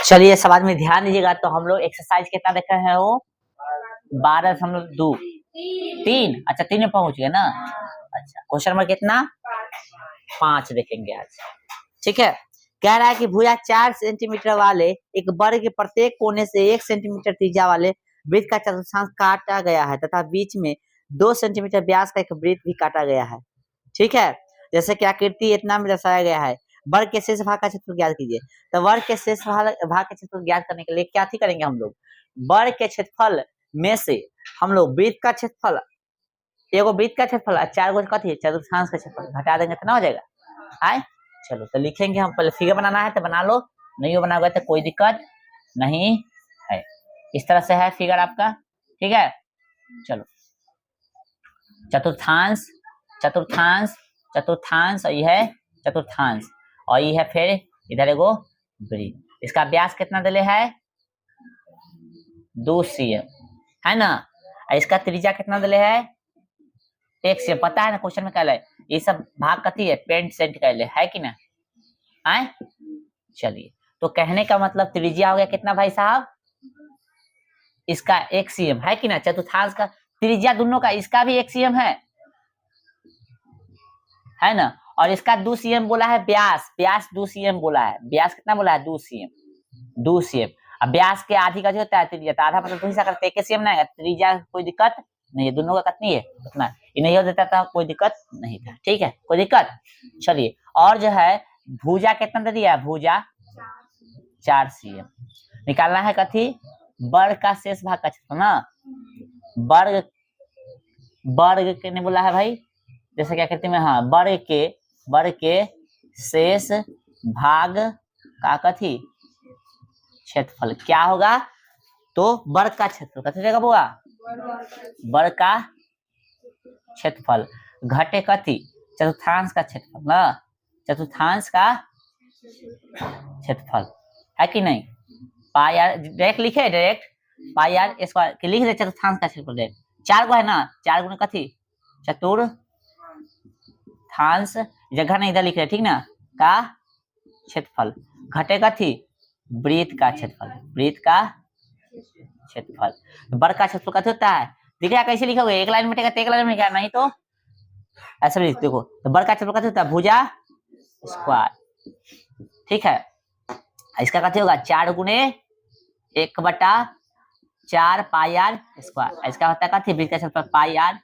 चलिए सवाल में ध्यान दीजिएगा। तो हम लोग एक्सरसाइज कितना देख रहे हैं वो 12.2 3। अच्छा 3 में पहुंच गए ना। अच्छा क्वेश्चन नंबर कितना 5 देखेंगे आज। ठीक है, कह रहा है कि भुजा 4 सेंटीमीटर वाले एक वर्ग के प्रत्येक कोने से 1 सेंटीमीटर त्रिज्या वाले वृत्त का चतुर्थांश काटा गया है तथा बीच में 2 सेंटीमीटर व्यास का एक वृत्त भी काटा गया है। ठीक है, जैसे कि आकृति इतना में दर्शाया गया है। वर्ग के शेष भाग का क्षेत्रफल ज्ञात कीजिए। तो वर्ग के शेष भाग के क्षेत्रफल ज्ञात करने के लिए क्या थी करेंगे हम लोग, वर्ग के क्षेत्रफल में से हम लोग वृत्त का क्षेत्रफल, एगो वृत्त का क्षेत्रफल और 4 गो कथी चतुर्थांश का क्षेत्रफल घटा देंगे कितना हो जाएगा। आए चलो तो लिखेंगे हम। पहले फिगर बनाना है तो बना लो, नहीं हो बनाओगे तो कोई दिक्कत नहीं है। इस तरह से है फिगर आपका। ठीक है, चलो चतुर्थांश चतुर्थांश चतुर्थांश और ये है चतुर्थांश और ये है फिर इधर एगो वृत्त। इसका व्यास कितना दिले है 2 cm है ना। इसका त्रिज्या कितना दिले है 1 cm। पता है ना क्वेश्चन में कहले ये सब भाग कथी है पेंट सेंट कहले है कि ना। आए चलिए तो कहने का मतलब त्रिज्या हो गया कितना भाई साहब, इसका 1 cm है कि ना। चतुर्थांश का त्रिज्या दोनों का, इसका भी 1 cm है ना। और इसका 2 cm बोला है व्यास, व्यास 2 cm बोला है। व्यास कितना बोला है 2 cm। अब व्यास के आधी का जो होता है त्रिज्या, तो आधा मतलब तो हिस्सा करते 1 cm ना। त्रिज्या कोई दिक्कत नहीं है, दोनों का कितनी है उतना। ये नहीं हो देता था कोई दिक्कत नहीं था। ठीक है, कोई दिक्कत। चलिए और जो है भुजा कितना दे दिया, भुजा 4 cm। निकालना है कथी वर्ग का शेष भाग का क्षेत्रफल ना। वर्ग वर्ग के नहीं बोला है भाई, जैसे क्या कहते हैं हाँ वर्ग के शेष भाग का कथी क्षेत्रफल क्या होगा। तो वर्ग का क्षेत्रफल कथी देगा बुआ, वर्ग का क्षेत्रफल घटे कथी चतुर्थांश का क्षेत्रफल ना। चतुर्थांश का क्षेत्रफल है कि नहीं। पाई आर डायरेक्ट लिखे, डायरेक्ट पाई आर स्क्वायर के लिख दे चतुर्थांश का क्षेत्रफल डायरेक्ट। 4 गो है ना, 4 गुना कथी चतुर्थांश, जगह नहीं इधर लिख रहे ठीक ना, का क्षेत्रफल घटे कथी वृत्त का क्षेत्रफल, वृत्त का क्षेत्रफल। वर्ग का क्षेत्रफल कथी होता है देखिए कैसे लिखोगे, एक लाइन में मिटेगा तो एक लाइन में लिखा, नहीं तो ऐसे लिख देखो। तो वर्ग का क्षेत्रफल कथी होता है भुजा स्क्वायर। ठीक है, इसका कथी होगा 4 गुने 1/4 पाई आर स्क्वायर। इसका होता है कथी वृत्त का क्षेत्रफल पाई आर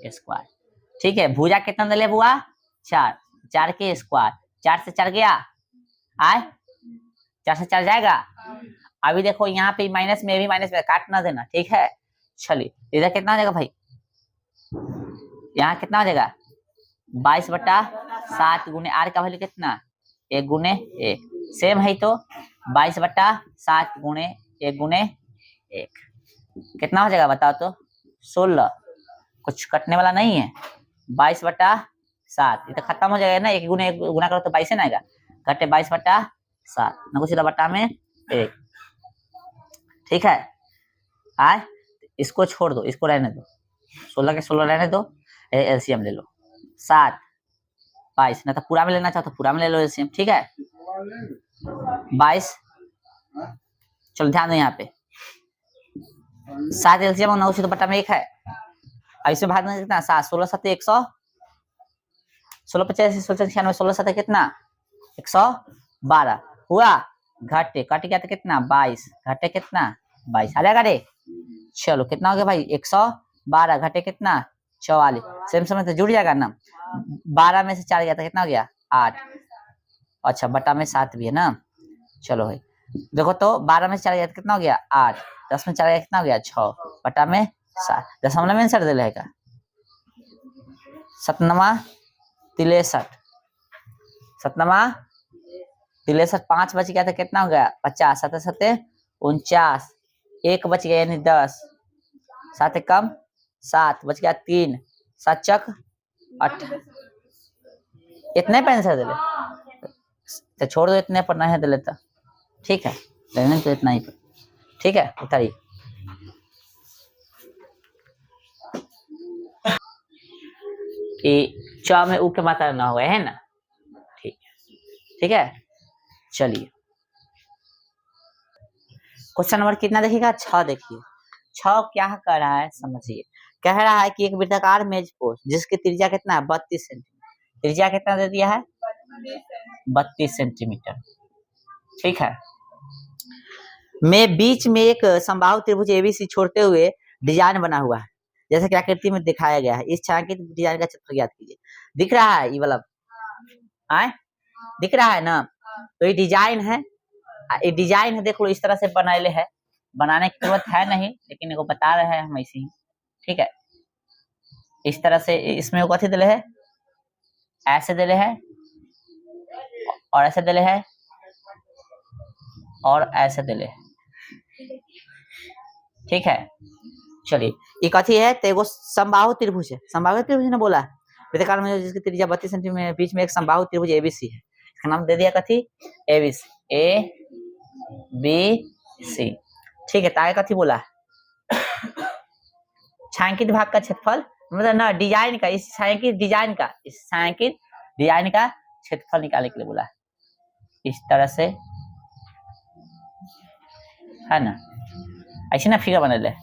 स्क्वायर। ठीक है, भुजा कितना दिले बुआ 4, 4 के स्क्वायर, 4 से 4 गया आए 4 से 4 जाएगा। अभी देखो यहाँ पे माइनस में भी माइनस में काट ना देना। ठीक है, चलिए इधर कितना हो जाएगा भाई, यहाँ कितना हो जाएगा 22/7 गुने आर का वैल्यू कितना 1 गुने 1 सेम है। तो 22/7 गुने 1 गुने 1 कितना हो जाएगा बताओ तो 16। कुछ कटने वाला नहीं है। 22/7 ये तो खत्म हो जाएगा ना, 1 गुने 1 गुना करो तो 22 ना आएगा, घटे 22/7 ना कुछ बटा में 1। ठीक है, आए इसको छोड़ दो, इसको रहने दो, 16 के 16 रहने दो, एलसीएम ले लो 7 22 ना तो पूरा में लेना चाहो तो पूरा में ले लो एलसीएम। ठीक है 22, चलो ध्यान दो यहाँ पे 7 एलसीएम और 9 तो बटा में 1 है। अब इसमें भाग में कितना 7 16 7 100, 16 85 16 96 16 7 कितना 112 हुआ, घटे कट गया तो कितना 22, घटे कितना 22 आ जाएगा रे। चलो कितना हो गया भाई 112 घटे कितना 44, सेम समय तो जुड़ जाएगा ना। 12 में से 4 गया तो कितना हो गया 8, अच्छा बटा में 7 भी है ना। चलो भाई देखो तो 12 में से 4 गया तो कितना हो गया 8, 10 में 4 गया कितना हो गया 6 बटा में 7। दशमलव में आंसर दे रहेगा 7 63 5 बच गया तो कितना हो गया 50, 7 7 49, 1 बच गया यानी 10, 7 कम 7 बच गया 3, 7 चक 8। इतने पे आंसर दे ले तो छोड़ दो, इतने पर नहीं दे लेता। ठीक है लेने तो इतना ही पर। ठीक है उतारिए कि च में उ के मात्रा ना हुआ है ना। ठीक है चलिए क्वेश्चन नंबर कितना देखिएगा 6 देखिए। 6 क्या कर रहा है समझिए। कह रहा है कि एक वृत्ताकार मेज पोस्ट जिसकी त्रिज्या कितना है 32 सेंटीमीटर। त्रिज्या कितना दे दिया है 32 सेंटीमीटर। ठीक है। में बीच में एक समबाहु त्रिभुज एबीसी छोड़ते हुए डिजाइन बना हुआ है जैसे कि आकृति में दिखाया गया है। इस छायांकित डिजाइन का क्षेत्रफल ज्ञात कीजिए। दिख रहा है ये वाला आए दिख रहा है ना। तो ये डिजाइन है, ये डिजाइन है देख लो इस तरह से बनाए है। बनाने की जरूरत है नहीं लेकिन इनको बता रहे हैं हम ऐसे ही। ठीक है। इस तरह से इसमें वो कथी दिले है ऐसे दिले है और ऐसे दिले है और ऐसे दिले है। ठीक है। चलिए ये कथी है तो एगो समबाहु त्रिभुज है। समबाहु त्रिभुज ने बोला है वृत्ताकार में जिसकी त्रिज्या 32 सेंटीमीटर बीच में एक समबाहु त्रिभुज एबीसी है। इसका नाम दे दिया कथी एबीसी ए बी सी। ठीक है। ताकि कथी बोला छायांकित भाग का क्षेत्रफल मतलब ना डिजाइन का इस छायांकित डिजाइन का क्षेत्रफल निकालने के लिए बोला है। इस तरह से है ना ऐसे ना फिगर बने ले।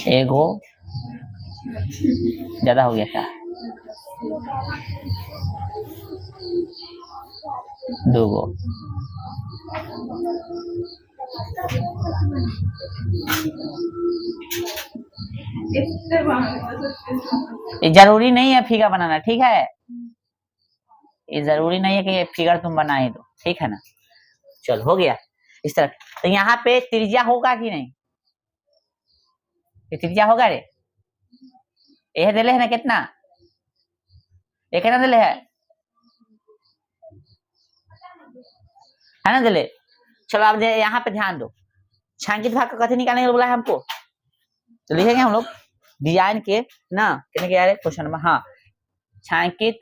एगो ज्यादा हो गया था दूगो ये जरूरी नहीं है फिगर बनाना। ठीक है। ये जरूरी नहीं है कि ये फिगर तुम बना ही दो। ठीक है ना। चल हो गया इस तरह। तो यहाँ पे त्रिज्या होगा कि नहीं ये त्रिज्या होगा रे यह दिले है ना कितना ये कितना दिले है ना दिले। चलो अब यहाँ पे ध्यान दो छायांकित भाग का कथी निकालने बोला है हमको तो लिखेंगे हम लोग डिजाइन के ना कितने क्या है क्वेश्चन नंबर हाँ छायांकित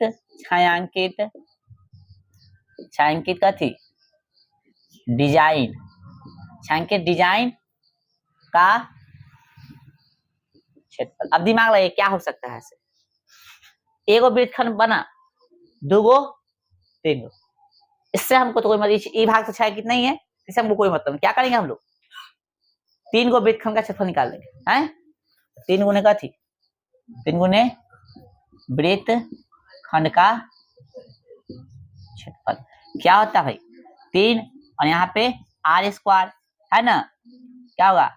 कथी डिजाइन छायांकित डिजाइन का क्षेत्रफल। अब दिमाग लगे क्या हो सकता है ऐसे एगो वृत्तखंड बना दूगो तीन इससे हमको तो कोई मतलब ये भाग तो छायांकित नहीं है इससे हमको कोई मतलब क्या करेंगे हम लोग 3 गो वृत्तखंड का क्षेत्रफल निकाल लेंगे हैं 3 गुने कथी 3 गुने वृत्तखंड का क्षेत्रफल क्या होता है भाई 3 और यहाँ पे आर स्क्वायर है ना क्या होगा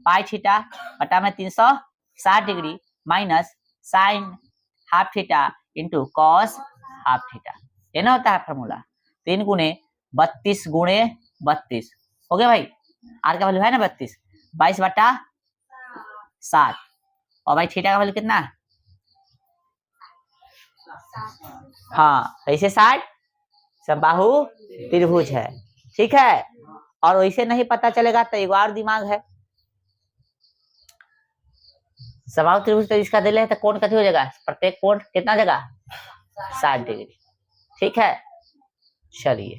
पाई थीटा बटा में 360 degree minus sine half theta into cos half theta ये ना होता है फॉर्मूला 3 गुने 32 गुणे 32 हो गया भाई। आर का वैल्यू है ना 32 22 बटा 7 और भाई थीटा का वैल्यू कितना हाँ ऐसे 60 समबाहु त्रिभुज है। ठीक है। और वैसे नहीं पता चलेगा तो एक और दिमाग है समबाहु त्रिभुज तो इसका दिले है तो कोण कथी हो जाएगा प्रत्येक कोण कितना जगह 60 डिग्री। ठीक है। चलिए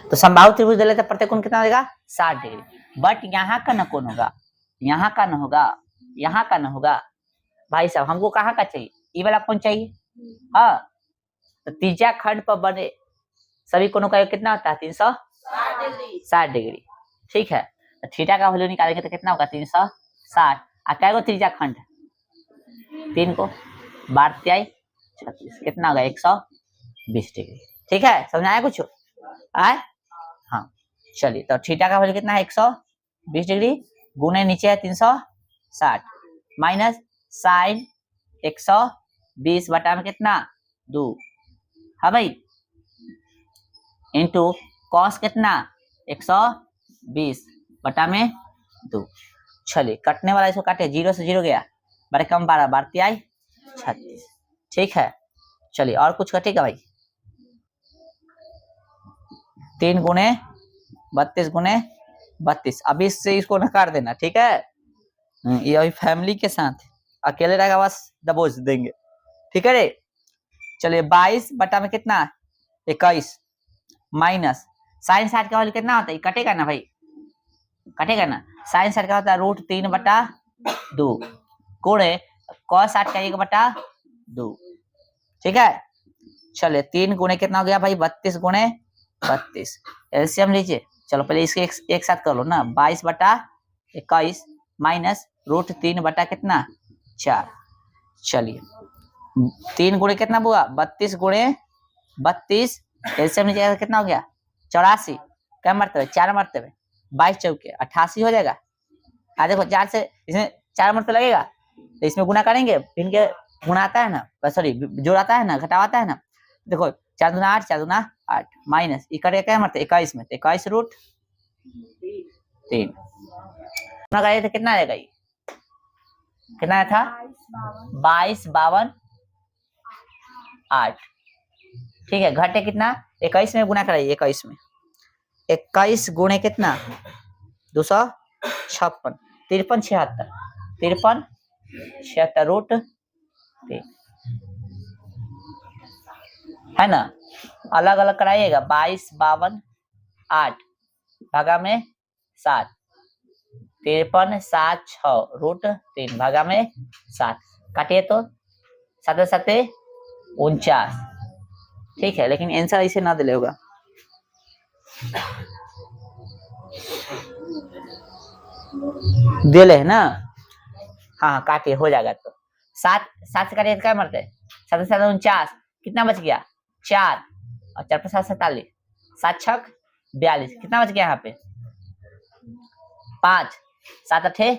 तो समबाहु त्रिभुज दिले तो प्रत्येक कोण कितना देगा 60 डिग्री। बट यहाँ का न कोण होगा यहाँ का न होगा यहाँ का न होगा भाई साहब हमको कहाँ का चाहिए ये वाला कोण चाहिए। हाँ तो त्रिज्या खंड पर बने सभी कोणों का योग कितना होता है 360 डिग्री। ठीक है। तो थीटा का वैल्यू निकालेंगे तो कितना होगा 360 और क्या गो त्रिज्या खंड 3 को 12 36 कितना होगा 120 डिग्री। ठीक है। समझ आया कुछ आए हाँ चलिए तो थीटा का वैल्यू कितना है 120 डिग्री गुने नीचे है 360 माइनस साइन 120 बटा में कितना 2 हाँ भाई इंटू कॉस कितना 120 बटा में 2। चलिए कटने वाला इसको काटे 0 से 0 गया बड़े कम 12 12 36। ठीक है। चलिए और कुछ कटेगा भाई 3 गुने 32 गुने 32 अभी इससे इसको नकार देना। ठीक है। ये अभी फैमिली के साथ अकेले रहेगा बस दबोच देंगे। ठीक है रे चलिए 22 बटा में कितना 21 माइनस साइन 60 का वैल्यू कितना होता है, कटेगा ना भाई, कटेगा ना। साइन 60 का होता है √3/2 गुणे cos 60 का 1/2। ठीक है, चलिए 3 गुणे कितना हो गया भाई 32 गुणे 32। एलसीएम लीजिए, चलो पहले इसके एक साथ कर लो ना, 22/21 माइनस √3 बटा कितना 4। चलिए 3 गुणे कितना हुआ 32 गुणे 32, एलसीएम लीजिएगा कितना हो गया 84। क्या मरतबे 4 मरतबे 22 चौके 88 हो जाएगा। देखो 4 से इसमें 4 मरतबे लगेगा तो इसमें गुना करेंगे, फिर के गुना आता है ना, सॉरी जोड़ आता है ना, घटाव आता है ना। देखो 4 दूना 8, 4 दूना 8 माइनस इकड़े क्या मरते 21 में, 21√3 तो कितना आएगा, ये कितना था 22 52 8। ठीक है, घटे कितना 21 में गुना कराइए, 21 में 21 गुणे कितना 256 53 76 53 76√3 है ना। अलग अलग कराइएगा, 22 52 8 भागा में 7 53 7 6√3 भागा में 7 काटिए तो 7 7 49। ठीक है, लेकिन आंसर इसे ना दिले होगा। दिले है ना, हाँ काटिए हो जाएगा। तो 7 7 से काटिए तो क्या मरते हैं 7 7 49, कितना बच गया 4 और 4 पर 7 47 7 6 42, कितना बच गया यहाँ पे 5 7 8 56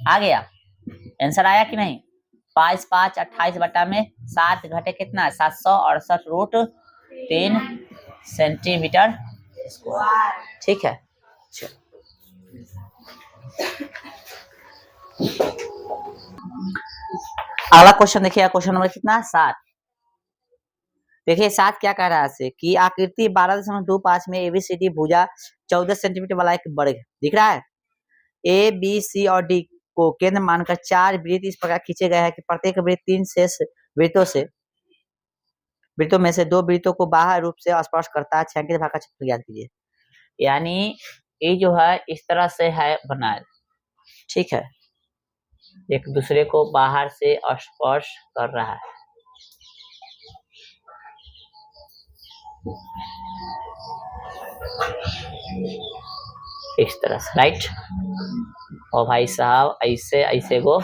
आ गया। आंसर आया कि नहीं, 22 5 28 बटा में 7 घटे कितना 768√3 सेंटीमीटर स्क्वायर। ठीक है, अगला क्वेश्चन देखिए, क्वेश्चन नंबर कितना 7। देखिए 7 क्या कह रहा है कि आकृति 12.25 में एबीसीडी भुजा 14 सेंटीमीटर वाला एक वर्ग दिख रहा है। ए बी सी और डी को केंद्र मानकर 4 वृत्त इस प्रकार खींचे गए हैं कि प्रत्येक वृत्त 3 शेष वृत्तों में से 2 वृत्तों को बाह्य रूप से स्पर्श करता है। छायांकित भाग का क्षेत्रफल ज्ञात कीजिए। यानी ये जो है इस तरह से है बनाया, ठीक है, एक दूसरे को बाहर से स्पर्श कर रहा है। इस तरह से, राइट। और भाई साहब ऐसे ऐसे वो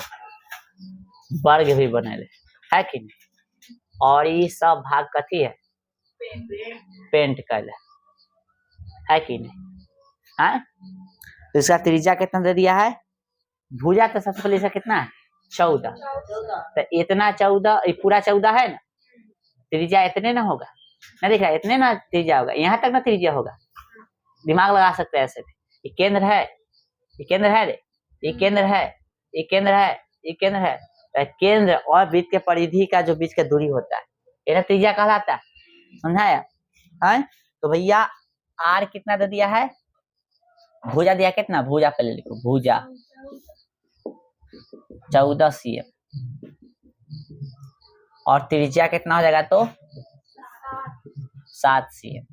वर्ग भी बने है कि नहीं। और ये सब भाग कथी है पेंट कर है कि नहीं है। तो इसका त्रिज्या कितना दे दिया है, भुजा तो सबसे पहले इसका कितना है 14, तो इतना 14 पूरा 14 है ना, त्रिज्या इतने ना होगा ना, दिख रहा है इतने ना त्रिज्या होगा, यहाँ तक ना त्रिज्या होगा। दिमाग लगा सकते हैं ऐसे भी, ये केंद्र है, ये केंद्र है रे, ये केंद्र है, ये केंद्र है, ये केंद्र है। केंद्र और वृत्त के परिधि का जो बीच का दूरी होता है ये त्रिज्या कहलाता है, समझाया है। तो भैया आर कितना दे दिया है, भुजा दिया कितना, भुजा पहले लिखो, भुजा 14 cm और त्रिज्या कितना हो जाएगा तो 7 cm।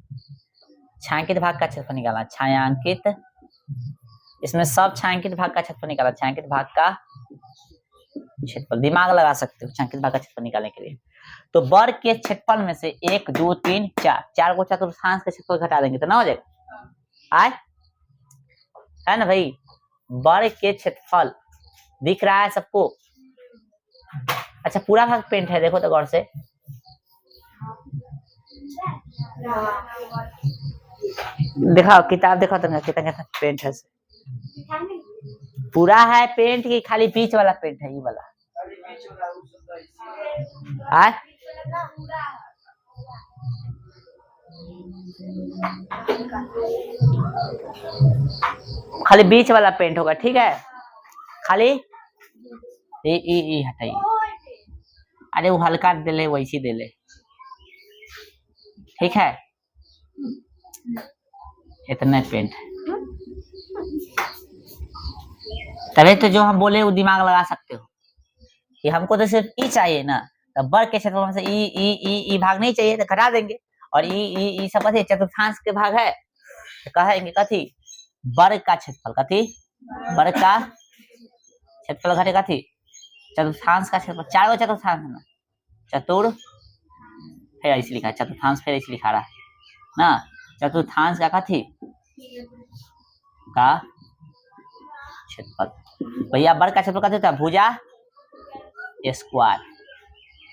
छायांकित भाग का क्षेत्रफल निकाला, छायांकित, इसमें सब छायांकित भाग का क्षेत्रफल निकाला, छायांकित भाग का क्षेत्रफल, दिमाग लगा सकते हो छायांकित भाग का क्षेत्रफल निकालने के लिए। तो वर्ग के क्षेत्रफल में से 1 2 3 4 को चतुर्थांश का क्षेत्रफल घटा देंगे तो ना हो जाएगा, आए है ना भाई। वर्ग के क्षेत्रफल दिख रहा है सबको। अच्छा पूरा भाग पेंट है, देखो तो गौर से, दिखाओ किताब, देखो तो कितना कितना पेंट है, पूरा है पेंट की खाली बीच वाला पेंट है, ये वाला है। खाली बीच वाला पेंट होगा, ठीक है, खाली ये हटाइए, अरे वो हल्का दे ले वैसी दे ले, ठीक है, इतना पेंट है। तभी तो जो हम बोले वो दिमाग लगा सकते हो कि हमको तो सिर्फ ई चाहिए ना, तो वर्ग के क्षेत्रफल में से ई भाग नहीं चाहिए तो घटा देंगे, और ई सब कथी चतुर्थांश के भाग है तो कहेंगे कथी वर्ग का क्षेत्रफल, कथी वर्ग का क्षेत्रफल घटे कथी चतुर्थांश का क्षेत्रफल, 4 गो चतुर्थांश है ना, चतुर फिर ऐसे लिखा है चतुर्थांश, फिर ऐसे लिखा रहा है ना, चतुर्थांश का कथी का क्षेत्रफल। भैया वर्ग का क्षेत्रफल कथी होता है भुजा स्क्वायर,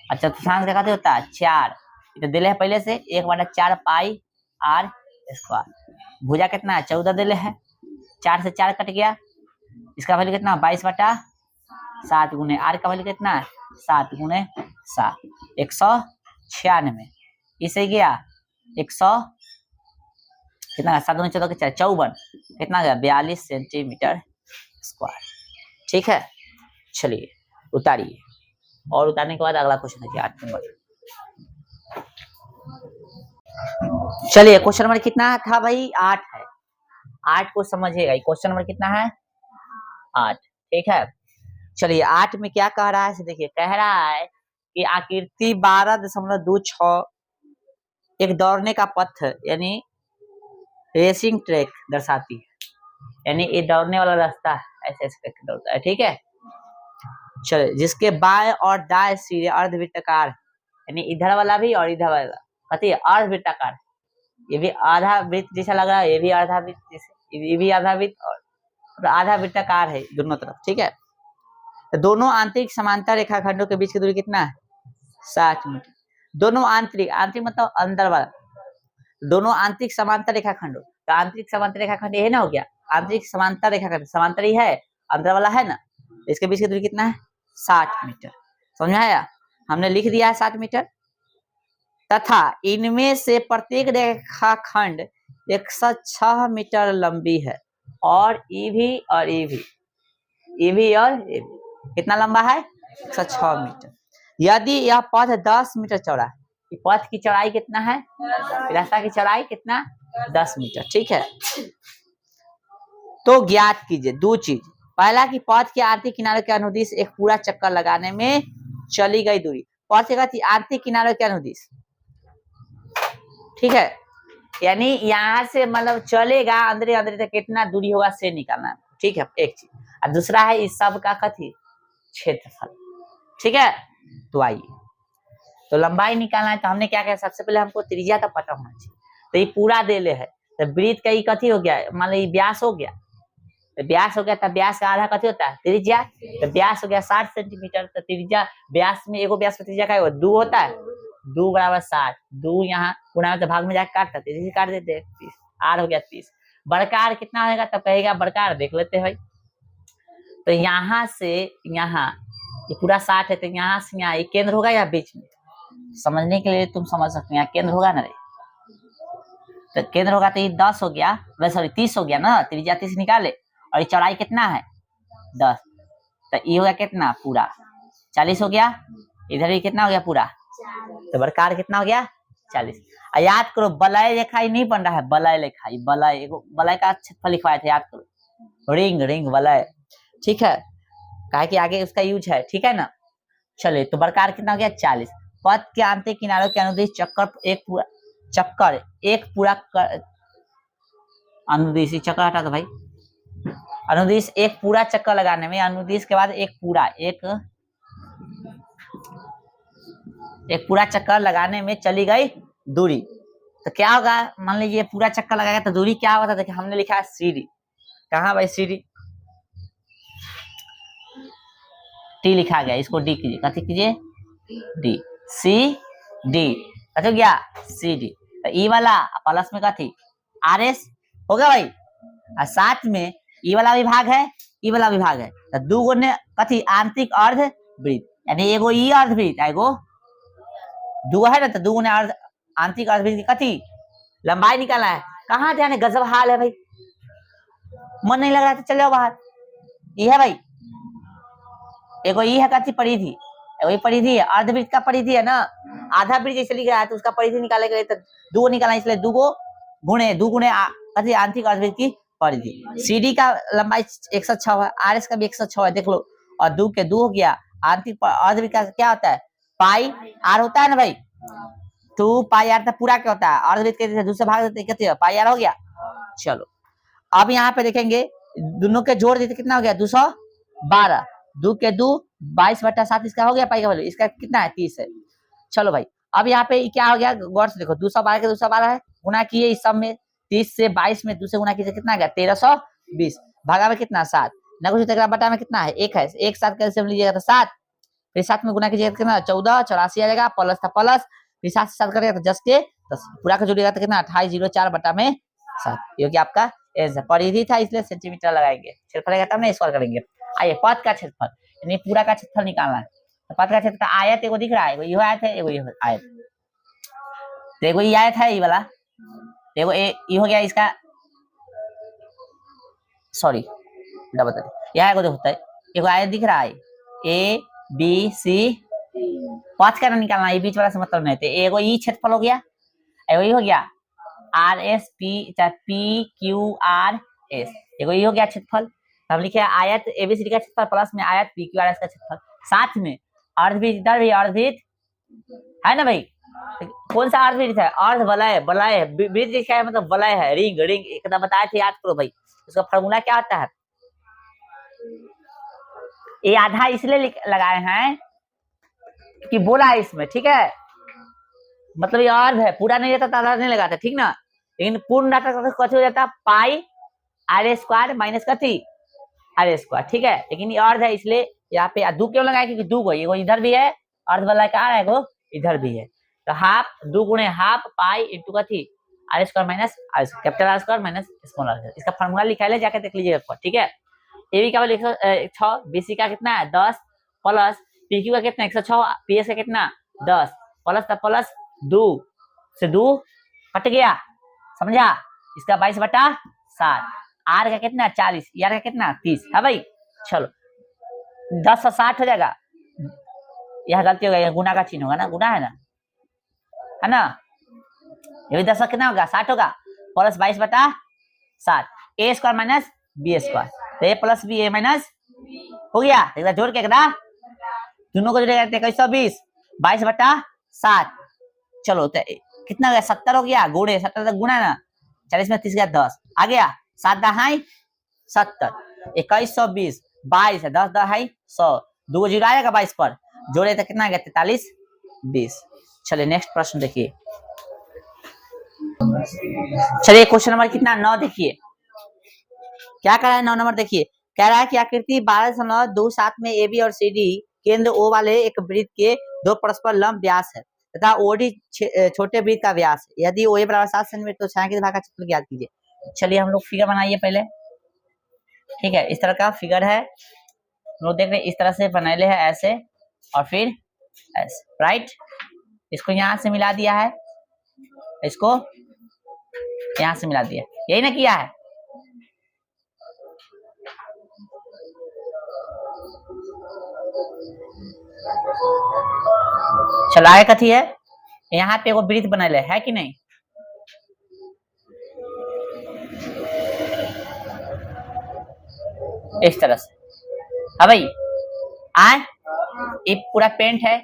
और चतुर्थांश का कथी होता है 4, तो दिले है पहले से 1/4 पाई आर स्क्वायर। भुजा कितना है 14 दिले है, 4 से 4 कट गया, इसका वैल्यू कितना 22/7 गुने आर का वैल्यू कितना है 7 गुने 7 196, इसे गया 100 कितना 7 गुने 14 के 54 कितना गया 42 सेंटीमीटर स्क्वायर। ठीक है, चलिए उतारिए, और उतारने के बाद अगला क्वेश्चन है 8 नंबर। चलिए क्वेश्चन नंबर कितना था भाई 8 है, 8 को समझिएगा, क्वेश्चन नंबर कितना है 8। ठीक है, चलिए 8 में क्या कह रहा है देखिए, कह रहा है कि आकृति 12.26 एक दौड़ने का पथ यानी रेसिंग ट्रैक दर्शाती है, यानी ये दौड़ने वाला रास्ता है, ऐसे ऐसे करके दौड़ता है। ठीक है, चलिए जिसके बाएं और दाएं सिरे अर्धवृत्ताकार, यानी इधर वाला भी और इधर वाला कथी है अर्धवृत्ताकार, ये भी आधा वृत्त जैसा लग रहा है, ये भी आधा वृत्त जैसे, ये भी आधा वृत्त और आधा वृत्ताकार है दोनों तरफ। ठीक है, तो दोनों आंतरिक समांतर रेखाखंडों के बीच की दूरी कितना है 60 मीटर। दोनों आंतरिक, आंतरिक मतलब अंदर वाला, दोनों आंतरिक समांतर रेखाखंडों, तो आंतरिक समांतर रेखाखंड ये ना हो गया, आंतरिक समांतर रेखाखंड समांतर ही है, अंदर वाला है ना, इसके बीच की दूरी कितना है 60 मीटर। समझ में आया, हमने लिख दिया है 60 मीटर। तथा इनमें से प्रत्येक रेखाखंड 106 मीटर लंबी है, और ई भी और ई भी और ए भी कितना लंबा है 106 मीटर। यदि यह पथ 10 मीटर चौड़ा है, पथ की चौड़ाई कितना है, रास्ता की चौड़ाई कितना 10 मीटर। ठीक है, तो ज्ञात कीजिए दो चीज, पहला कि पथ के आर्थिक किनारे के अनुदिश एक पूरा चक्कर लगाने में चली गई दूरी, पथ के आर्थिक किनारे के अनुदिश। ठीक है, यानी यहाँ से मतलब चलेगा अंदर अंदर तक कितना दूरी होगा से निकालना है। ठीक है, एक चीज, और दूसरा है इस सब का कथी क्षेत्रफल। ठीक है, तो आइए, तो लंबाई निकालना है तो हमने क्या किया, सबसे पहले हमको त्रिज्या का पता होना चाहिए, तो ये पूरा दे ले है, तो वृत्त का ये कथी हो गया, मान लो ये व्यास हो गया, तो व्यास हो गया, तब व्यास का आधा कथी होता है त्रिज्या, तो व्यास हो गया 60 सेंटीमीटर, तो त्रिज्या व्यास में एगो व्यास में त्रिज्या का 2 होता है, 2 = 60, 2 यहाँ गुणा में भाग में जाकर काटता, 30 काट देते 30, आर हो गया 30। बड़का आर कितना होगा, तब कहेगा बड़का आर देख लेते हैं भाई, तो यहाँ से यहाँ ये पूरा 60 है, तो यहाँ से यहाँ ये केंद्र होगा या बीच में, समझने के लिए तुम समझ सकते हो, यहाँ केंद्र होगा ना रे, तो केंद्र होगा तो ये 10 हो गया, सॉरी 30 हो गया ना, त्रिज्या 30 निकाले, और ये चौड़ाई कितना है 10, तो ये हो गया कितना पूरा 40 हो गया, इधर भी कितना हो गया पूरा, तो बरकार कितना हो गया 40। याद करो बलय रेखा नहीं बन रहा है, बलय रेखा, बलय बलय का क्षेत्रफल लिखवाए थे, याद करो रिंग बलय। ठीक है, कहा कि आगे उसका यूज है। ठीक है ना, चलिए तो बरकार कितना हो गया 40। पथ के आंतरिक किनारों के अनुदिश चक्कर एक पूरा अनुदिश चक्कर हटा दो भाई, अनुदिश एक पूरा चक्कर लगाने में, अनुदिश के बाद एक पूरा चक्कर लगाने में चली गई दूरी, तो क्या होगा, मान लीजिए पूरा चक्कर लगाएगा तो दूरी क्या होता है, देखिए हमने लिखा है सीडी, कहाँ भाई सीडी, टी लिखा गया, इसको डी कीजिए, कथी कीजिए डी, सी डी कथी गया सी डी, तो ई वाला प्लस में कथी आर एस हो गया भाई, और साथ में ई वाला विभाग है, ई वाला विभाग है, तो दू गो ने कथी आंतरिक अर्ध वृत्त, यानी एगो ई अर्ध वृत्त, एगो दू है ना, तो दू ने अर्ध आंतरिक अर्ध वृत्त की कथी लंबाई निकाला है। कहाँ ध्यान है, गजब हाल है भाई, मन नहीं लग रहा तो चले जाओ बाहर। ई है भाई, एगो ई है कथी परिधि, एगो परिधि है, अर्धवृत्त का परिधि है ना, आधा वृत्त जैसे लिख रहा है तो उसका परिधि निकालने के लिए तो दू निकालना, इसलिए दू गुणे कथी आंतरिक अर्धवृत्त की परिधि। सीडी का लंबाई 106 है, आर एस का भी 106 है, देख लो, और दू के दू हो गया, आंतरिक अर्धवृत्त का क्या होता है पाई आर होता है ना भाई, 2 पाई आर तो पूरा क्या होता है, अर्धवृत्त के दूसरे भाग देते कितने पाई आर हो गया। चलो अब यहाँ पे देखेंगे दोनों के जोड़ देते कितना हो गया 212, 2 के 2 22/7 इसका हो गया पाई का वैल्यू, इसका कितना है 30 है। चलो भाई अब यहाँ पे क्या हो गया गौर से देखो 212 के 212 है, गुना किए इस सब में 30 से 22 में 2 से गुना कीजिए कितना गया 1320, भागा में कितना 7, ना कुछ बटा में कितना है 1 है, एक साथ कैल्सियम लीजिएगा तो 7, फिर 7 में गुना कीजिएगा कितना 14 84 आ जाएगा, प्लस था प्लस, फिर 7 से 7 करेगा तो 10 के 10 पूरा का जोड़िएगा तो कितना 2804/7, ये हो गया आपका आंसर। परिधि था इसलिए सेंटीमीटर लगाएंगे, क्षेत्रफल है तब ना स्क्वायर करेंगे। आइए पथ का क्षेत्रफल यानी पूरा का क्षेत्रफल निकालना है, तो पथ का क्षेत्र आयत एगो दिख रहा है, एगो ये आयत है एगो ये आयत, तो एगो ये आयत है ये वाला, एगो ये हो गया इसका, सॉरी डबल यह एगो होता है, एगो आयत दिख रहा है ए बी सी, पथ का निकालना है, बीच वाला से मतलब नहीं, तो एगो ई क्षेत्रफल हो गया, एगो ये हो गया R S P Q R S, एगो ये हो गया क्षेत्रफल। हम लिखे आयत एबीसीडी का क्षेत्रफल प्लस में आयत पी क्यू आर एस का क्षेत्रफल, साथ में अर्धवृत्त इधर भी अर्धवृत्त है ना भाई, कौन सा अर्धवृत्त है अर्ध वलय, वलय वृत्त लिखा है मतलब वलय है, रिंग रिंग एकदम बताए थे याद करो भाई, उसका फॉर्मूला क्या होता है, ये आधा इसलिए लगाए हैं कि बोला है इसमें, ठीक है मतलब ये अर्ध है, पूरा नहीं रहता तो आधा नहीं लगाता, ठीक ना, लेकिन पूर्ण डाटा कथी हो जाता पाई आर स्क्वायर माइनस कथी आर स्क्वायर, ठीक है, लेकिन ये अर्ध है इसलिए यहाँ पे दो क्यों लगाया क्योंकि दो को इधर भी है अर्ध वाला का है एगो इधर भी है, तो हाफ 2 गुणे हाफ पाई इंटू कथी R square minus R capital R square minus small R, इसका फॉर्मूला लिखा है जाके देख लीजिएगा, ठीक है। ए बी का वैल्यू 106, बीसी का कितना है 10 प्लस पीक्यू का कितना 106, पीएस का कितना 10 प्लस 2 से 2 कट गया, समझा, इसका 22/7, आर का कितना 40, यार का कितना 30 है भाई। चलो 10 और 60 हो जाएगा, यह गलती हो गई, गुना का चिन्ह होगा ना, गुना है ना, ये भी 10 कितना होगा 60 होगा, प्लस 22/7 ए स्क्वायर माइनस बी स्क्वायर, तो ए प्लस बी ए माइनस हो गया, एक जोड़ के दोनों को जोड़ेगा 120 22/7, चलो तो कितना हो गया 70 हो गया, गुणे 70 तक गुना ना 40 में 30 गया 10 आ गया, 7 दहाई 70, 2120 22 है 10 दहाई 100, 2 जीरो आएगा 22 पर जोड़े तो कितना गया 43 20। चलिए नेक्स्ट प्रश्न देखिए, चलिए क्वेश्चन नंबर कितना 9 देखिए, क्या कह रहा है 9 नंबर देखिए, कह रहा है कि आकृति 12.27 में ए बी और सी डी केंद्र ओ वाले एक वृत्त के दो परस्पर लंब व्यास है तथा ओडी छोटे वृत्त का व्यास है, यदि ओ ए बराबर 7 सेंटीमीटर तो छायांकित भाग का क्षेत्रफल ज्ञात कीजिए। चलिए हम लोग फिगर बनाइए पहले, ठीक है, इस तरह का फिगर है, हम लोग देख रहे हैं इस तरह से बनाए है ऐसे और फिर ऐसे, राइट, इसको यहाँ से मिला दिया है, इसको यहाँ से मिला दिया, यही ना किया है, चलो आगे कथी है, यहाँ पे वो वृत्त बनल है कि नहीं, इस तरह से, हाँ भाई आए, ये पूरा पेंट है,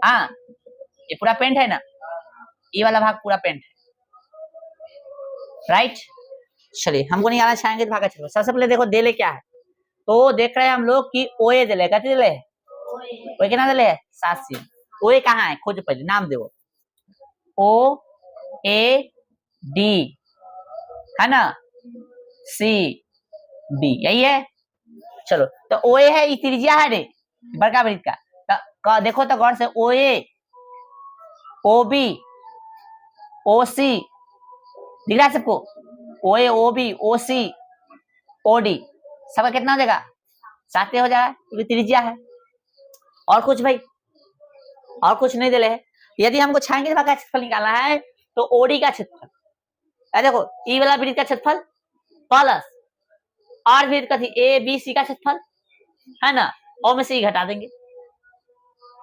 हाँ ये पूरा पेंट है ना, ये वाला भाग पूरा पेंट है, राइट। चलिए हमको नहीं आना चाहेंगे भाग का क्षेत्रफल, सबसे पहले देखो देले क्या है, तो देख रहे हैं हम लोग कि ओ ए दिले, कथी दिले है, ओ कितना दिले है 7 सी, ओ ए कहाँ है खोजो पहले नाम दो, ओ ए डी है ना, सी डी यही है, चलो तो ओ ए है, त्रिज्या है रे बड़का वृत्त का, देखो तो गौर से ओ ए ओ बी ओ सी दिख रहा है सबको, ओ ए ओ बी ओ सी ओ डी सबका कितना हो जाएगा 7 हो जाएगा, क्योंकि त्रिज्या है, और कुछ भाई और कुछ नहीं दिले है, यदि हमको छायांकित भाग का क्षेत्रफल निकालना है तो ओडी का क्षेत्रफल, देखो ई वाला वृत्त का क्षेत्रफल प्लस और वृत्त का थी ए बी सी का क्षेत्रफल है ना, और में से ही घटा देंगे,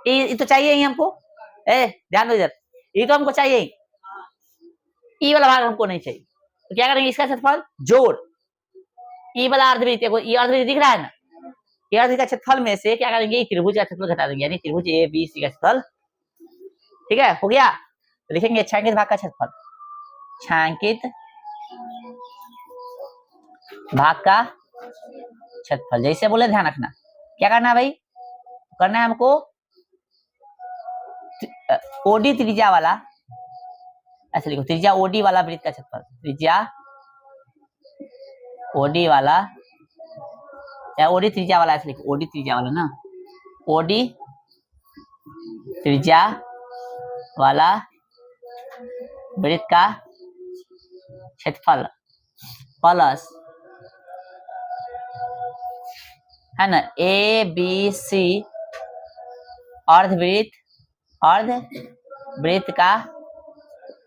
ये तो चाहिए ही हमको, ध्यान दो इधर, ये तो हमको चाहिए ही, ई वाला भाग हमको नहीं चाहिए, तो क्या करेंगे इसका क्षेत्रफल जोड़ ई वाला अर्धवृत्त, ये अर्धवृत्त दिख रहा है ना, क्या का क्षेत्रफल में से क्या करेंगे, त्रिभुज का क्षेत्रफल घटा देंगे, यानी त्रिभुज ए बी सी का क्षेत्रफल। ठीक है, हो गया। तो लिखेंगे छायांकित भाग का क्षेत्रफल, छायांकित भाग का क्षेत्रफल। जैसे बोले ध्यान रखना, क्या करना है भाई, करना है हमको ओडी त्रिज्या वाला, ऐसे लिखो, त्रिज्या ओडी वाला वृत्त का क्षेत्रफल, त्रिज्या ओडी वाला या ओडी त्रिज्या वाला, ऐसे लिखो, ओडी त्रिज्या वाला ना, ओडी त्रिज्या वाला वृत्त का क्षेत्रफल प्लस है ना ए बी सी अर्धवृत्त का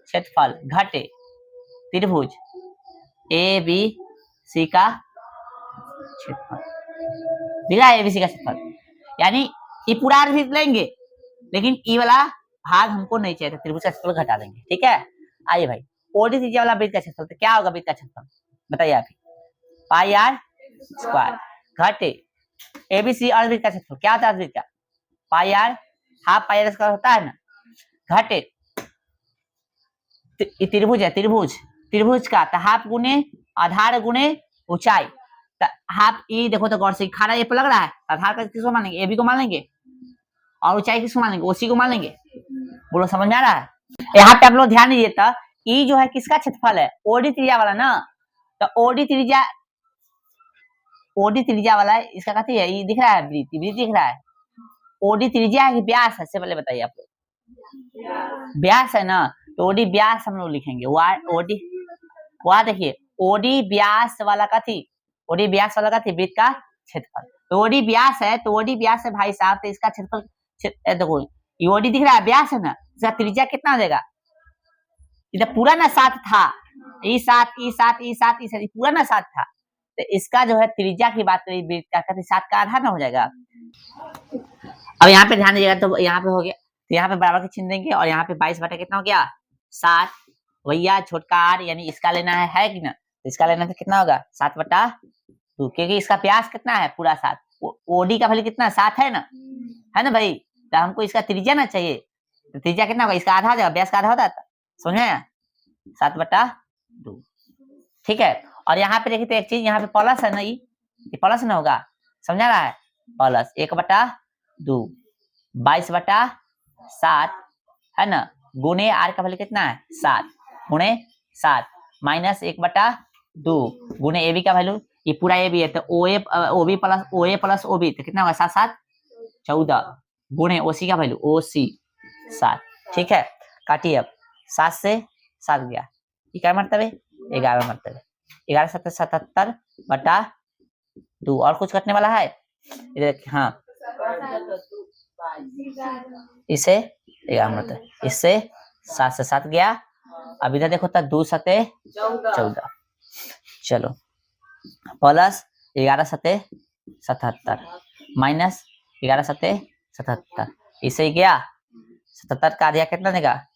क्षेत्रफल घटे त्रिभुज ए बी सी का क्षेत्रफल। दिखा ए बी सी का क्षेत्रफल, यानी ये पूरा अर्धवृत्त लेंगे, लेकिन ई वाला भाग हमको नहीं चाहिए, त्रिभुज का क्षेत्रफल घटा देंगे। ठीक है, आइए भाई, ओडी त्रिज्या वाला वृत्त का क्षेत्रफल, तो क्या होगा वृत्त का क्षेत्रफल, बताइए आप, पाई आर स्क्वायर घटे एबीसी अर्धवृत्त का क्षेत्रफल, क्या होता है अर्धवृत्त का, pi r, half pi r square होता है ना, घटे त्रिभुज है, त्रिभुज का तो हाफ गुने आधार गुने ऊंचाई, तो हाफ ई देखो तो गौर से खाना ये पर लग रहा है, आधार का किसको मान लेंगे, ए बी को मान लेंगे, और ऊंचाई किसको मान लेंगे, ओसी को मान लेंगे। बोलो समझ में आ रहा है। यहाँ पे आप लोग ध्यान दीजिए, तो ई जो है किसका क्षेत्रफल है, ओडी त्रिज्या वाला ना, तो ओडी त्रिज्या वाला है, इसका कहती है, ये दिख रहा है वृत्त दिख रहा है, ओडी त्रिज्या है कि व्यास है, इससे पहले बताइए आप लोग, व्यास है ना, तो ओडी व्यास हम लोग लिखेंगे, ओडी वहां देखिए, ओडी व्यास वाला का थी, ओडी व्यास वाला का थी वृत्त का क्षेत्रफल, तो ओडी व्यास है, तो ओडी व्यास है भाई साहब, तो इसका क्षेत्रफल देखो, ये ओडी दिख रहा है, व्यास है ना, इसका त्रिज्या कितना देगा, इधर पूरा ना 7 था, ई 7 पूरा ना 7 था, तो इसका जो है त्रिज्या की बात करी वृत्त का, 7 का आधा ना हो जाएगा। अब यहाँ पे ध्यान दीजिएगा, तो यहाँ पे हो गया, तो यहाँ पे बराबर के चिन्ह देंगे, और यहाँ पे 22 बटा कितना हो गया 7, भैया छोटका आर, यानी इसका लेना है कि ना, तो इसका लेना तो कितना होगा 7/2, क्योंकि इसका व्यास कितना है पूरा 7, ओडी का वैल्यू कितना 7 है ना भाई, तो हमको इसका त्रिज्या ना चाहिए, तो त्रिज्या कितना होगा, इसका आधा हो जाएगा, व्यास का आधा होता है, समझे 7/2। ठीक है, और यहाँ पे देखिए तो एक चीज, यहाँ पे प्लस है ना, ये प्लस ना होगा, समझा रहा है, प्लस 1/2, 22/7 है ना, गुने आर का वैल्यू कितना है 7 गुने 7 माइनस 1/2 गुने ए बी का वैल्यू, ये पूरा ए बी है, तो O B plus O B, तो कितना होगा 7 7 14 गुने ओसी का वैल्यू ओसी 7। ठीक है, काटिए अब, 7 से 7 गया, ये क्या मरतबे 11 मरतबे, 11 7 77/2, और कुछ कटने वाला है इधर, हाँ इसे 11 मरतबे, इससे 7 से 7 गया, अब इधर देखो तो 2 7 14, चलो प्लस 11 7 77 माइनस 11 7 77, इसे गया 77 का आधा कितना देगा,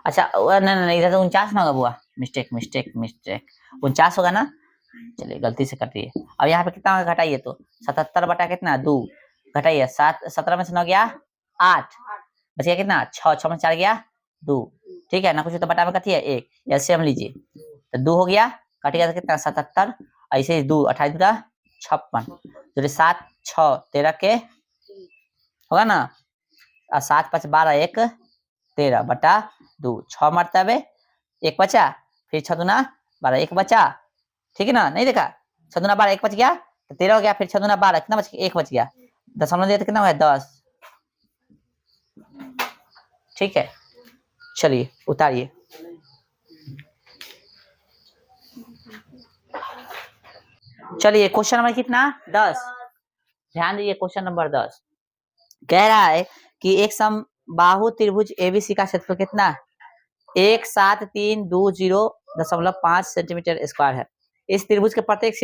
अच्छा नहीं इधर तो 49 ना होगा बुआ, मिस्टेक 49 होगा ना, चलिए गलती से कटिए। अब यहाँ पे कितना घटाइए, तो 77 बटा कितना 2 घटाइए, 7 17 में से 9 गया 8, बच गया कितना 6 6 में 4 गया 2, ठीक है ना, कुछ तो बटा में कथी है 1, ऐसे हम लीजिए, तो 2 हो गया, कट गया तो कितना 77, ऐसे 2 28 का 56, तो 7 6 13 के होगा ना, और 7 5 12 1 13/2, 6 मरतबे 1 बचा, फिर 6 दूना 12 1 बचा, ठीक है ना, नहीं देखा 6 दूना 12 1 बच गया, तो 13 हो गया, फिर 6 दूना 12 कितना बच गया 1 बच गया, दशमलव दिया तो कितना हुआ 10। ठीक है, चलिए उतारिए, चलिए क्वेश्चन नंबर कितना 10, ध्यान दीजिए क्वेश्चन नंबर 10 कह रहा है कि एक समबाहु त्रिभुज एबीसी का क्षेत्रफल कितना है 17320.5 सेंटीमीटर स्क्वायर है। इस त्रिभुज के प्रत्येक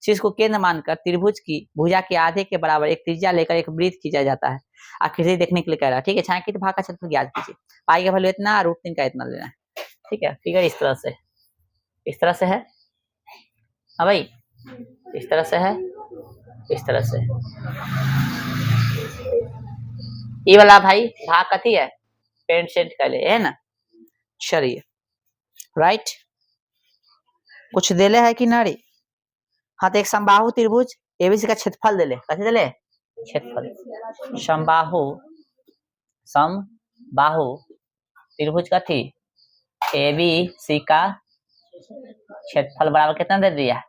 शीर्ष को केंद्र मानकर त्रिभुज की भुजा के आधे के बराबर एक त्रिज्या लेकर एक वृत्त खींचा जाता है। आखिर देखने के लिए कह रहा है, ठीक है, छायांकित भाग का क्षेत्रफल ज्ञात कीजिए, पाई का वैल्यू इतना, √3 का इतना लेना है। ठीक है, फिगर इस तरह से है। हाँ भाई, इस तरह से है, इस तरह से। ये वाला भाई भाग कथी है, पेंट सेंट कर ले है ना। चलिए राइट, कुछ देले है कि नारी। हाँ तो एक समबाहु त्रिभुज एबीसी का क्षेत्रफल देले, कथी देले, क्षेत्रफल। समबाहु, समबाहु त्रिभुज कथी, एबीसी का क्षेत्रफल बराबर कितना दे दिया,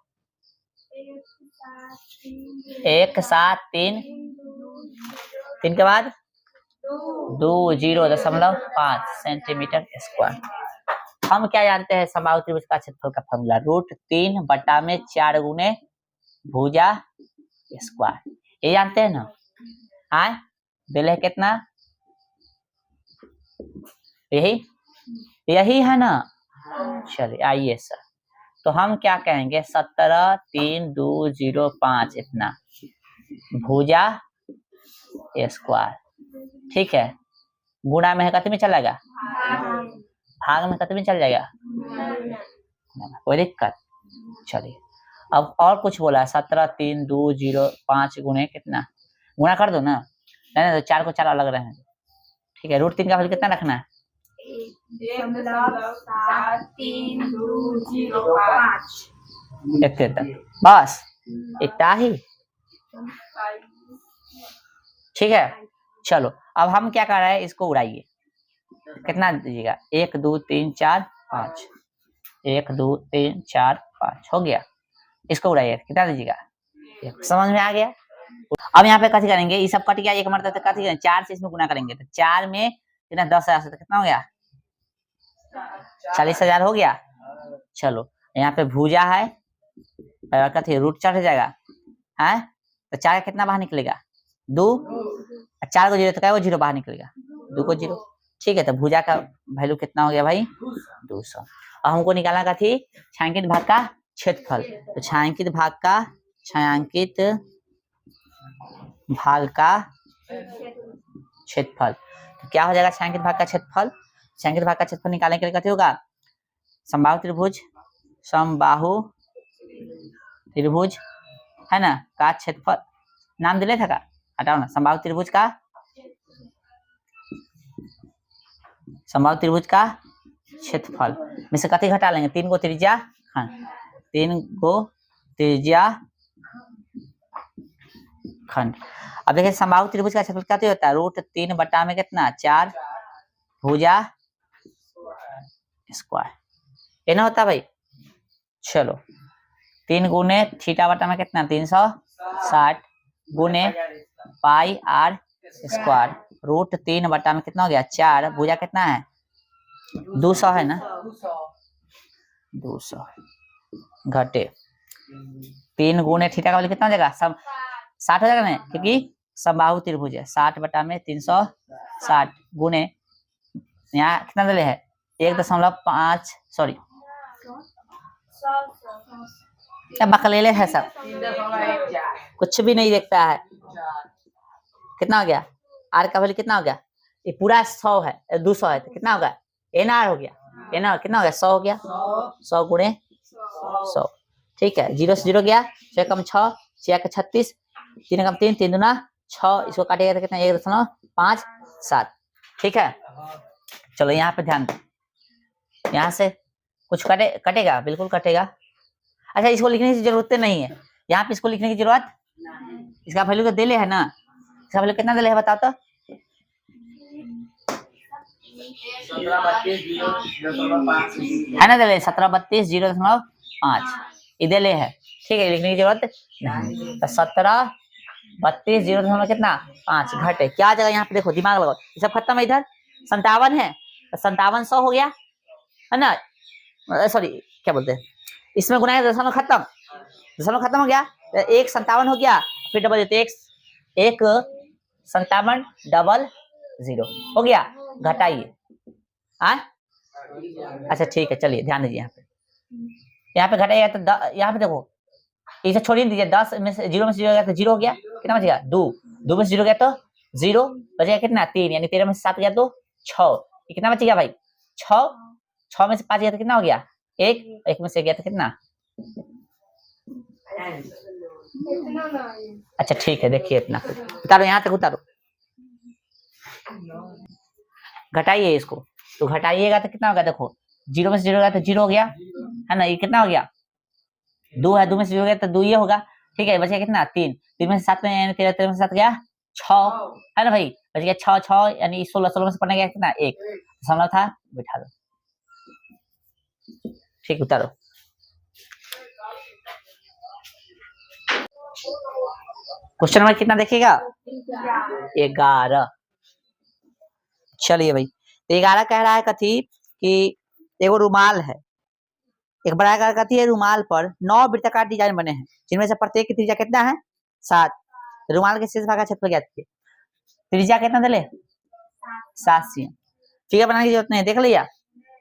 173 3 के बाद 20.5 सेंटीमीटर स्क्वायर। हम क्या जानते हैं समबाहु त्रिभुज का क्षेत्रफल का फॉर्मूला, √3/4 गुने भुजा स्क्वायर, ये जानते हैं ना। हाँ दिले है कितना, यही है ना। चलिए आइए सर, तो हम क्या कहेंगे 17,3,205 इतना भुजा स्क्वायर, ठीक है। गुणा में कितने में चलेगा, भाग में कितने में चल जाएगा, कोई दिक्कत। चलिए अब और कुछ बोला है, 17,3,205 गुणे कितना, गुणा कर दो ना, नहीं तो 4 को 4 अलग रहे, ठीक है। √3 का वैल्यू कितना रखना है, 1.7325 इतने तक बस, इतना ही, ठीक है। चलो अब हम क्या कर रहे हैं, इसको उड़ाइए, कितना दीजिएगा, 1 2 3 4 5, 1 2 3 4 5 हो गया। इसको उड़ाइए, कितना दीजिएगा, समझ में आ गया। अब यहाँ पे कथी करेंगे, ये सब कट गया, एक मरतबा कथी करेंगे, 4 से इसमें गुना करेंगे, तो 4 में कितना 10,000 से, तो कितना हो गया 40,000 हो गया। चलो यहाँ पे भुजा है, कथी रूट 4 हो जाएगा है, तो 4 का कितना बाहर निकलेगा 2, 4 को 0 तो क्या 0 बाहर निकलेगा, 2 को 0, ठीक है। तो भुजा का वैल्यू कितना हो गया भाई 200। और हमको निकालना का थी छायांकित भाग का क्षेत्रफल, तो छायांकित भाग का क्षेत्रफल, तो क्या हो जाएगा छायांकित भाग का क्षेत्रफल, छायांकित भाग का क्षेत्रफल निकालने के लिए क्या होगा, समबाहु त्रिभुज है ना का क्षेत्रफल, नाम दिले था का, हटाओ ना, समबाहु त्रिभुज का क्षेत्रफल में से कथी घटा लेंगे, 3 को त्रिज्या खंड, 3 को त्रिज्या खंड। अब देखिए समबाहु त्रिभुज का क्षेत्रफल क्या होता है, √3 बटा में कितना 4 भुजा स्क्वायर, ये ना होता भाई। चलो 3 गुने थीटा बटा में कितना 360 गुने पाई आर स्क्वायर, √3 बटा में कितना हो गया 4, भुजा कितना है 200 है ना, 200 घटे 3 गुने थीटा का वैल्यू कितना हो जाएगा, सब 60 हो जाएगा ना, क्योंकि समबाहु त्रिभुज है, 60 बटा में 360 गुने यहाँ कितना दले है 1.5, सॉरी क्या बकलेले है सब, कुछ भी नहीं देखता है। कितना हो गया आर का वैल्यू कितना हो गया, ये पूरा 100 है 200 है, तो कितना होगा एनआर हो गया, एनआर कितना हो गया 100 हो गया, 100 गुणे 100, ठीक है। 0 से 0 गया, 6 कम 6, 6 का 36, 3 कम 3, 3 दूना 6, इसको काटेगा तो कितना 1.57, ठीक है। चलो यहाँ पे ध्यान दो, यहाँ से कुछ कटेगा, बिल्कुल कटेगा। अच्छा इसको लिखने की जरूरत नहीं है, यहाँ पे इसको लिखने की जरूरत, इसका वैल्यू तो देले है ना, इसका वैल्यू कितना देले है बताओ तो, है ना देले 1732.05 ये देले है, ठीक है, लिखने की जरूरत नहीं। तो 1732 कितना 5 घटे क्या जगह, यहाँ पे देखो दिमाग लगाओ, ये सब खत्म है, इधर 57 है तो 57 100 हो गया है ना, सॉरी क्या बोलते हैं, इसमें गुना दशमलव खत्म हो गया, 157 हो गया, फिर डबल देते 15700 हो गया, घटाइए। अच्छा ठीक है, चलिए ध्यान दीजिए, यहाँ पे घटाइएगा तो यहाँ पे देखो, इसे छोड़ दीजिए, 10 में से 0 में से 0 गया तो 0 हो गया, कितना बचेगा 2 में से 0 गया तो 0 बचेगा कितना 3, यानी 13 में से 7 गया तो 6, ये कितना बचेगा भाई 6 में से 5 गया तो कितना हो गया 1 में से गया तो कितना अच्छा ठीक है, देखिए इतना उतारो, यहाँ तक उतारो, घटाइए इसको। तो घटाइएगा तो कितना होगा, देखो 0 में से 0 गया तो 0 हो गया, है ना। ये कितना हो गया, 2 है, 2 में से 0 गया तो 2 ये होगा। ठीक है, बचा कितना 3, 3 में से 7 में 13 में से 7 गया 6, है ना भाई। बच गया 6 6 यानी 16, 16 में से पढ़ने गया कितना 1 दशमलव था, बिठा दो। ठीक, उतारो। क्वेश्चन नंबर कितना देखिएगा, 11। चलिए भाई, 11 कह रहा है कथी कि एगो रुमाल है, एक बड़ा आकार का कथी है, रुमाल पर 9 वृत्ताकार डिजाइन बने हैं, जिनमें से प्रत्येक की त्रिज्या कितना है 7। रुमाल के शेष भाग का क्षेत्रफल ज्ञात कीजिए। त्रिज्या कितना दे ले 7 cm। ठीक है, बनाने की जरूरत नहीं, देख लिया।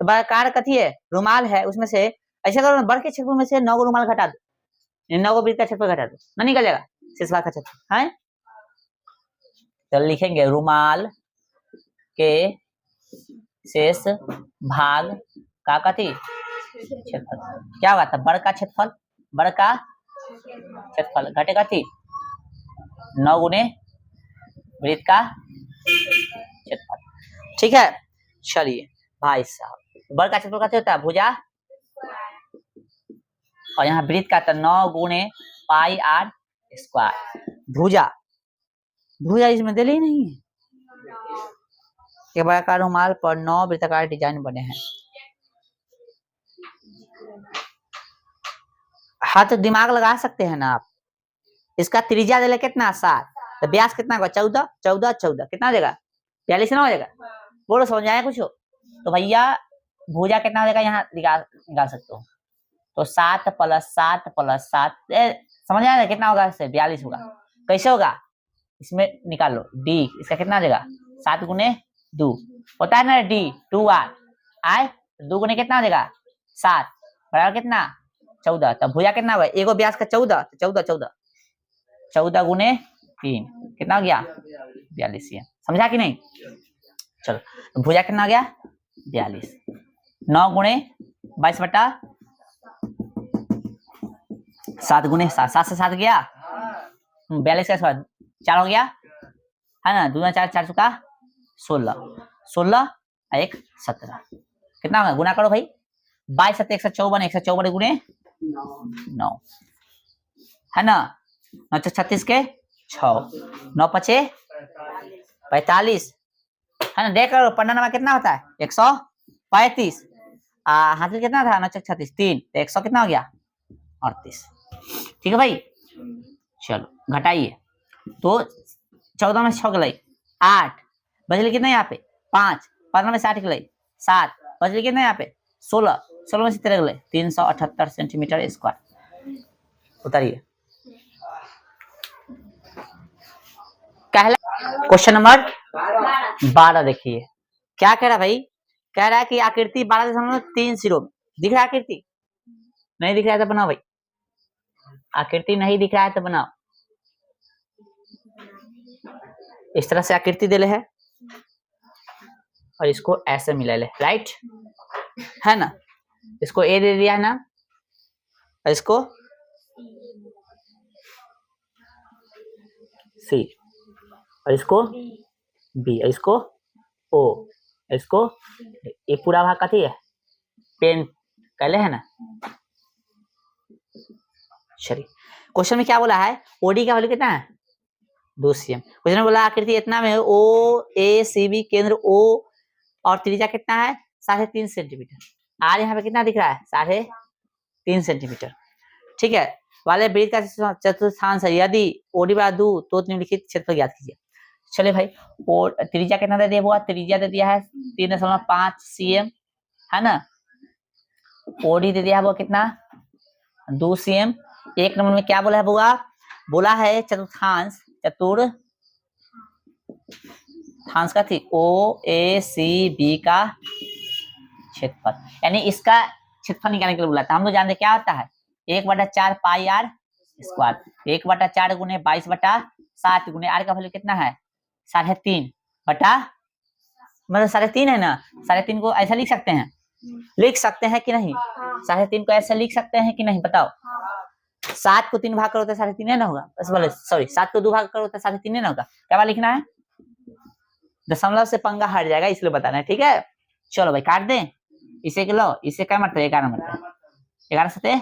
तो बड़ा आकार कथी है, रुमाल है, उसमें से ऐसा करो, बड़ के क्षेत्रफल में से 9 रुमाल घटा दो, 9 वृत्त का क्षेत्रफल घटा दो, ना निकलेगा शेष भाग का क्षेत्रफल है। तो लिखेंगे रुमाल के शेष भाग का कथी क्षेत्रफल, क्या होगा था, बड़ का क्षेत्रफल, बड़ का क्षेत्रफल घटे कथी 9 गुने वृत्त का क्षेत्रफल। ठीक है, चलिए भाई साहब, बड़ का क्षेत्रफल कैसे होता है, भुजा, और यहाँ वृत्त का तो 9 गुने पाई आर स्क्वायर। भुजा, भुजा इसमें दिल ही नहीं है। एक बड़ा रुमाल पर 9 वृत्ताकार डिजाइन बने हैं। हाथ दिमाग लगा सकते हैं ना आप। इसका त्रिज्या दे कितना 7, तो व्यास कितना होगा 14, 14 14 कितना हो जाएगा 42 ना हो जाएगा। बोलो समझ आया कुछ हो तो भैया, भुजा कितना हो जाएगा यहाँ निकाल सकते हो। तो 7 + 7 + 7 समझ आया ना कितना होगा, 42 होगा। कैसे होगा, इसमें निकाल लो डी, इसका कितना आ जाएगा 7 गुने 2 होता है ना, डी 2r आए, 2 गुने कितना हो जाएगा 7 बराबर कितना 14। तब भुजा कितना होगा, एगो व्यास का 14, 14 14 14 गुने 3 कितना हो गया 42 cm। समझा कि नहीं। चलो, तो भुजा कितना आ गया 42, 9 गुणे 22 बटा 7 गुने 7, 7 से 7 गया 42 का 4 हो गया, है ना। 2 4 4 चुका 16, 16 1 17 कितना होगा, गुना करो भाई, 22 7 154, 154 गुने 9, है ना। 9 36 के 6, 9 5 45, है ना। देख करो पन्ना नंबर कितना होता है 135, हासिल कितना था 9 36 3, तो 100 कितना हो गया 38। ठीक है भाई, चलो घटाइए। तो 14 में 6 गई 8, बचले कितना यहाँ पे 5, 15 में 60 गई 7, बचले कितना यहाँ पे 16, 16 में से 13 गई 378 सेंटीमीटर स्क्वायर। उतारिए। क्वेश्चन नंबर 12 देखिए, क्या कह रहा भाई, कह रहा है कि आकृति 12.3 सिरों में दिख रहा है, आकृति नहीं दिख रहा है तो बनाओ भाई, आकृति नहीं दिख रहा है तो बनाओ। इस तरह से आकृति दे ले है और इसको ऐसे मिला ले, राइट है ना। इसको ए दे दिया है ना, और इसको सी, और इसको बी, और इसको ओ, इसको ये पूरा भाग कथी है पेन कहले है ना। चलिए, क्वेश्चन में क्या बोला है, ओडी का वैल्यू कितना है 2 cm। क्वेश्चन में बोला आकृति इतना में ओ ए सी बी केंद्र ओ और त्रिज्या कितना है 3.5 सेंटीमीटर। आर यहाँ पे कितना दिख रहा है 3.5 सेंटीमीटर। ठीक है, वाले वृत्त का चतुर्थांश है, यदि ओडी बराबर 2 तो निम्नलिखित क्षेत्रफल ज्ञात कीजिए। चलिए भाई, और त्रिज्या कितना दे दिया हुआ, त्रिज्या दे दिया है 3.5 cm, है ना। ओडी दे दिया हुआ कितना 2 cm। एक नंबर में क्या बोला है बुआ, बोला है चतुर्थांश, चतुर्थांश का थी ओ ए सी बी का क्षेत्रफल, यानी इसका क्षेत्रफल निकालने के लिए बोला था। हम लोग जानते क्या होता है 1/4 पाई आर स्क्वायर, 1/4 गुने 22/7 गुने आर का वैल्यू कितना है 3.5 बटा, मतलब 3.5 है ना, 3.5 को ऐसा लिख सकते हैं कि नहीं, 3.5 को ऐसा लिख सकते हैं कि नहीं बताओ। 7 को 3 भाग करो तो 3.5 है ना होगा, बस बोले सॉरी 7 को 2 भाग करो तो 3.5 है ना होगा। क्या बात लिखना है, दशमलव से पंगा हट जाएगा इसलिए बताना है, ठीक है। चलो भाई काट दें इसे के लो, इसे क्या मतलब 11 मतलब 11 सते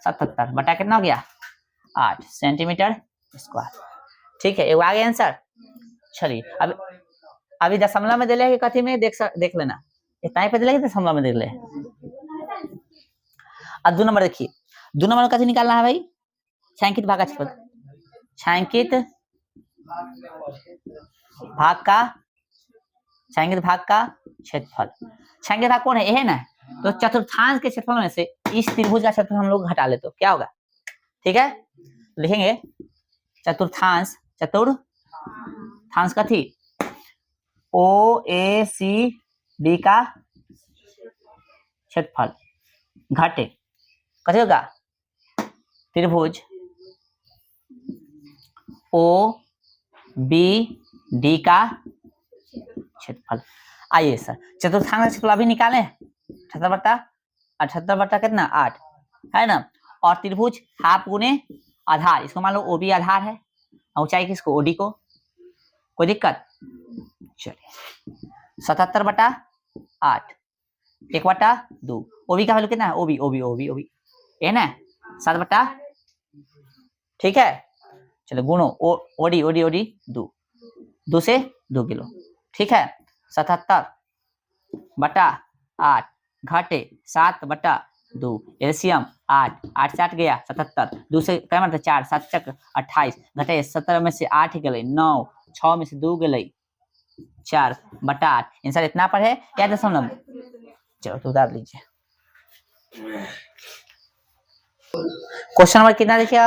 77 बटा कितना हो गया 8 सेंटीमीटर स्क्वायर, ठीक है। ये आ गया आंसर। चलिए अब अभी दशमलव में दे ले कथी में देख लेना, इतना ही पे दे दशमलव में देख ले। अब 2 नंबर देखिए, 2 नंबर कथी निकालना है भाई, छायांकित भाग का क्षेत्रफल, छायांकित भाग का क्षेत्रफल। छायांकित भाग कौन है, ये है ना, तो चतुर्थांश के क्षेत्रफल में से इस त्रिभुज का क्षेत्रफल हम लोग घटा ले तो क्या होगा, ठीक है। लिखेंगे चतुर्थांश कथी ओ ए सी डी का क्षेत्रफल घटे कथी होगा त्रिभुज ओ बी डी का क्षेत्रफल। आइए सर चतुर्थांश का क्षेत्रफल अभी निकालें, 78 बटा कितना 8 है ना, और त्रिभुज हाफ गुने आधार, इसको मान लो ओबी आधार है, ऊंचाई किसको ओडी को, कोई दिक्कत। चलिए 77 बटा 8 1/2 ओबी का वैल्यू कितना है, ओबी है ना 7 बटा, ठीक है। चलो गुणो ओडी 2 से 2 किलो, ठीक है। 77 बटा 8 घटे 7 बटा 2 एलसीएम 8 से 8 गया 77, 2 से क्या मतलब 4 7 चक 28 घटे 17 में से 8 गए 9 6 में से 2 गए 4 बटा 8, आंसर इतना पर है या दशमलव। चलो तो उतार लीजिए। क्वेश्चन नंबर कितना देखिए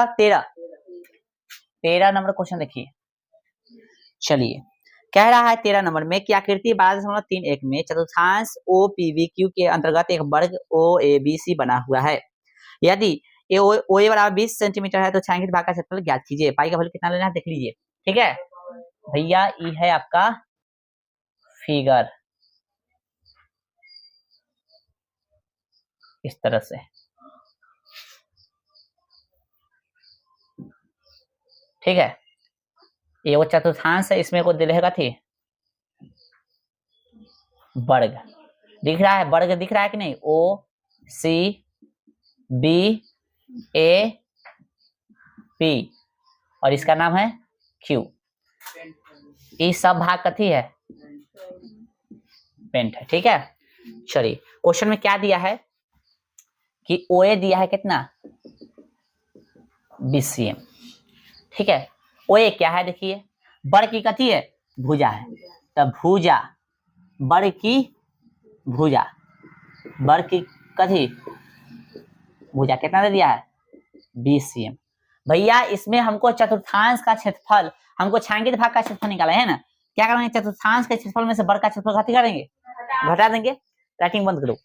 13 नंबर क्वेश्चन देखिए। चलिए कह रहा है 13 नंबर में की आकृति 12.31 में चतुर्थांश ओ पी वी क्यू के अंतर्गत एक वर्ग ओ ए बी सी बना हुआ है। यदि ओ ए बराबर 20 सेंटीमीटर है तो छायांकित भाग का क्षेत्रफल ज्ञात कीजिए। पाई का वैल्यू कितना लेना है देख लीजिए, ठीक है भैया। ये है आपका फिगर इस तरह से, ठीक है। ये वो चतुर्थांश है, इसमें को दिलेगा थी वर्ग दिख रहा है, वर्ग दिख रहा है कि नहीं, ओ सी बी ए पी और इसका नाम है क्यू। ये सब भाग कथी है पेंट है, ठीक है। चलिए क्वेश्चन में क्या दिया है कि ओ ए दिया है कितना 20 cm, ठीक है। ओ ए क्या है देखिए, वर्ग की कथी है भुजा है, तब भुजा वर्ग की भुजा वर्ग की कथी भुजा कितना दे दिया है 20 cm। भैया इसमें हमको चतुर्थांश का क्षेत्रफल, हमको छायांकित भाग का क्षेत्रफल निकाला है ना, क्या करेंगे चतुर्थांश के क्षेत्रफल में से वर्ग का क्षेत्रफल घटा देंगे, घटा देंगे, राइटिंग बंद करो।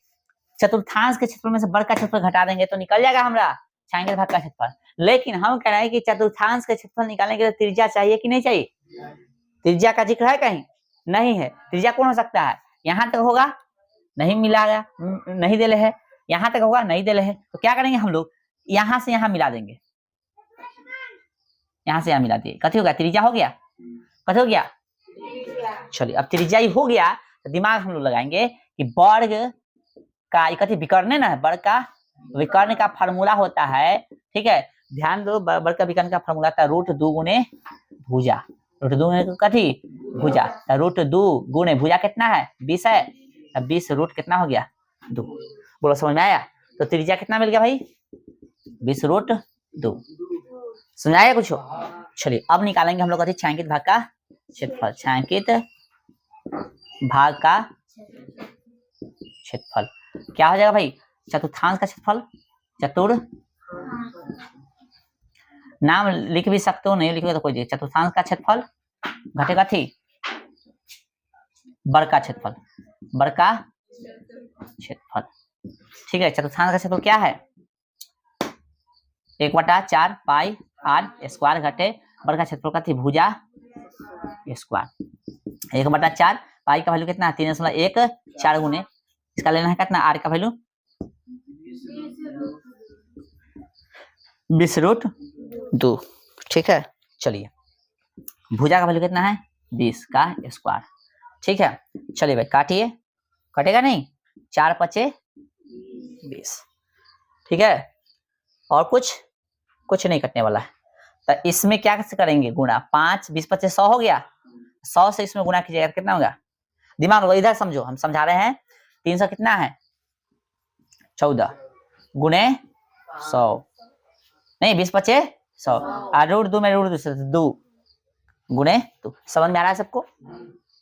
चतुर्थांश के क्षेत्रफल में से वर्ग का क्षेत्रफल घटा देंगे तो निकल जाएगा हमारा छायांकित भाग का क्षेत्रफल। लेकिन हम कह रहे हैं कि चतुर्थांश के क्षेत्रफल निकालने के लिए त्रिज्या चाहिए कि नहीं चाहिए, त्रिज्या का जिक्र है कहीं नहीं है। त्रिज्या कौन हो सकता है, यहाँ तक होगा नहीं मिलागा नहीं दे है, यहाँ तक होगा नहीं दे है, तो क्या करेंगे हम लोग यहाँ से यहाँ मिला देंगे, यहाँ से यहाँ मिला दिए कथी हो गया त्रिज्या हो गया, कथी हो गया। चलिए अब त्रिज्या ही हो गया तो दिमाग हम लोग लगाएंगे कि वर्ग का कथी विकर्ण ना है, वर्ग का विकर्ण का फार्मूला होता है, ठीक है। ध्यान दो वर्ग का विकर्ण का फार्मूला था √2 गुने भुजा, √2 गुने कथी भुजा, √2 गुने भुजा कितना है 20 है, अब 20 रूट कितना हो गया 2। बोलो समझ में आया, तो त्रिज्या कितना मिल गया भाई 20√2, समझ आया कुछ। चलिए अब निकालेंगे हम लोग कथी छायांकित भाग का क्षेत्रफल, छायांकित भाग का क्षेत्रफल क्या हो जाएगा भाई चतुर्थांश का क्षेत्रफल, नाम लिख भी सकते हो नहीं लिखोगे तो कोई दिक्कत, चतुर्थांश का क्षेत्रफल घटेगा थी वर्ग का क्षेत्रफल, वर्ग का क्षेत्रफल, ठीक है। चतुर्थांश का क्षेत्रफल क्या है 1/4 पाई आर स्क्वायर घटे वर्ग का क्षेत्रफल का थी भुजा स्क्वायर, 1/4 पाई का वैल्यू कितना 3.14 गुने इसका लेना है कितना आर का वैल्यू 20√2। ठीक है, चलिए भुजा का वैल्यू कितना है 20 का स्क्वायर। ठीक है, चलिए भाई काटिए, कटेगा नहीं, 4 × 5 = 20। ठीक है, और कुछ नहीं कटने वाला है। तो इसमें क्या कैसे करेंगे गुणा, 5 20 × 5 100 हो गया, 100 से इसमें गुणा कीजिएगा कितना होगा, दिमाग लगा इधर समझो, हम समझा रहे हैं। 300 कितना है 14 गुणे 100, नहीं 20 × 5 = 100 और √2 में √2 से 2 गुणे 2। समझ में आ रहा है सबको,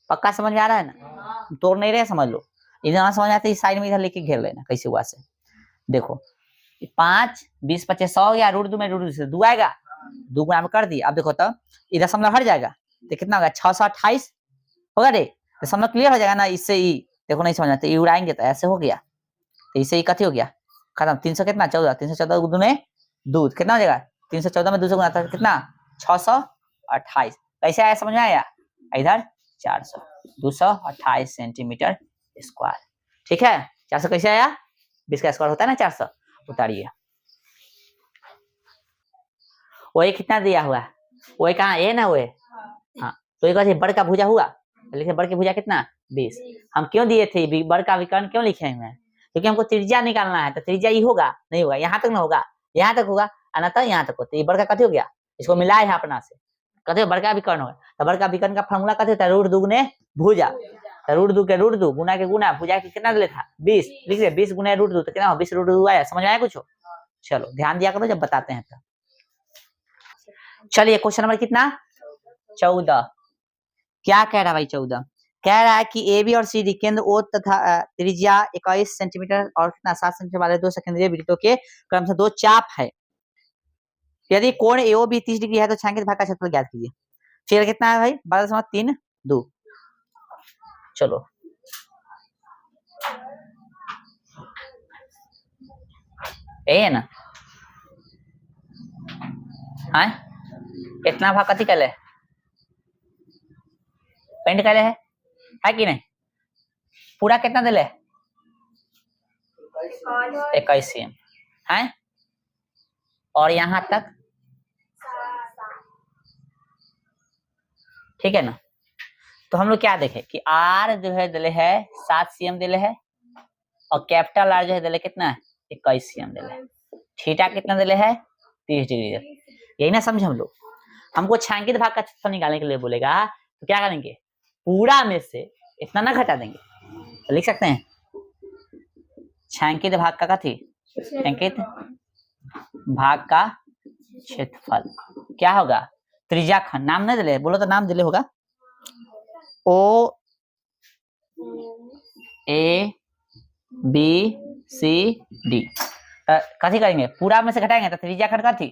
पक्का समझ में आ रहा है ना, तोड़ नहीं रहे समझ लो, इधर समझ आते इस साइड में इधर लेके घेर लेना कैसे हुआ से। देखो 5 20 × 5 100 हो गया, √2 में √2 से 2 आएगा, 2 गुणा में कर दिया। अब देखो तो इधर समझ हट जाएगा तो कितना होगा 628 होगा रे, तो समझ क्लियर हो जाएगा ना। इससे ई देखो नहीं समझ आते, ई उड़ाएंगे तो ऐसे हो गया, तो इससे ई कथी हो गया खत्म। 300 कितना 14, 314 दूने 2 कितना हो जाएगा, 314 में 2 से गुणा था कितना 628। कैसे आया समझ में आया, इधर 400 228 सेंटीमीटर स्क्वायर। ठीक है, 400 कैसे आया, 20 का स्क्वायर होता है ना 400, उतारिए। वही कितना दिया हुआ है, वही कहाँ ए ना, वही हाँ, तो एक बड़ का भुजा हुआ, लिखे बड़ की भुजा कितना 20। हम क्यों दिए थे बड़ का विकर्ण क्यों लिखे हुए हैं, क्योंकि हमको त्रिज्या निकालना है, तो त्रिज्या ही होगा नहीं होगा, यहाँ तक ना होगा, यहाँ तक होगा अनतः यहाँ तक होता है। बड़ का कथी हो गया, इसको मिलाए है अपना से, कथी बड़ का विकर्ण होगा, तो बड़ का विकर्ण का फॉर्मूला कथी होता है √2 गुणे भुजा, तो √2 के √2 गुना के गुना भुजा के कितना दिले था 20, लिख लिया 20 गुना √2 तो कितना 20 √2 आया। समझ आया कुछ, चलो ध्यान दिया करो जब बताते हैं तो। चलिए क्वेश्चन नंबर कितना 14, क्या कह रहा है भाई 14, कह रहा है कि ए बी और सी डी केंद्र ओ तथा त्रिज्या 21 सेंटीमीटर और कितना 7 सेंटीमीटर वाले दो सेकेंडरी वृत्तों के क्रम से 2 चाप है। यदि कोण एओ बी 30 डिग्री है तो छायांकित भाग का क्षेत्रफल ज्ञात कीजिए। फिर कितना है भाई 12.32। चलो ए है ना, हाँ इतना भाग कथी कर ले पेंट करे है कि नहीं, पूरा कितना दिले 21 cm है, और यहां तक ठीक है ना। तो हम लोग क्या देखे कि आर जो है दिले है 7 cm दिले है, और कैपिटल आर जो है दिले कितना है 21 cm दिले है, थीटा कितना दिले है 30 डिग्री। यही ना समझे हम लोग, हमको छायांकित भाग का क्षेत्रफल निकालने के लिए बोलेगा तो क्या करेंगे, पूरा में से इतना ना घटा देंगे, तो लिख सकते हैं छायांकित भाग का कथी, छायांकित भाग का क्षेत्रफल क्या होगा, त्रिज्या खंड, नाम नहीं दिले, बोलो तो नाम दिले होगा ओ ए बी सी डी। कथी करेंगे पूरा में से घटाएंगे तो त्रिज्या खंड कथी,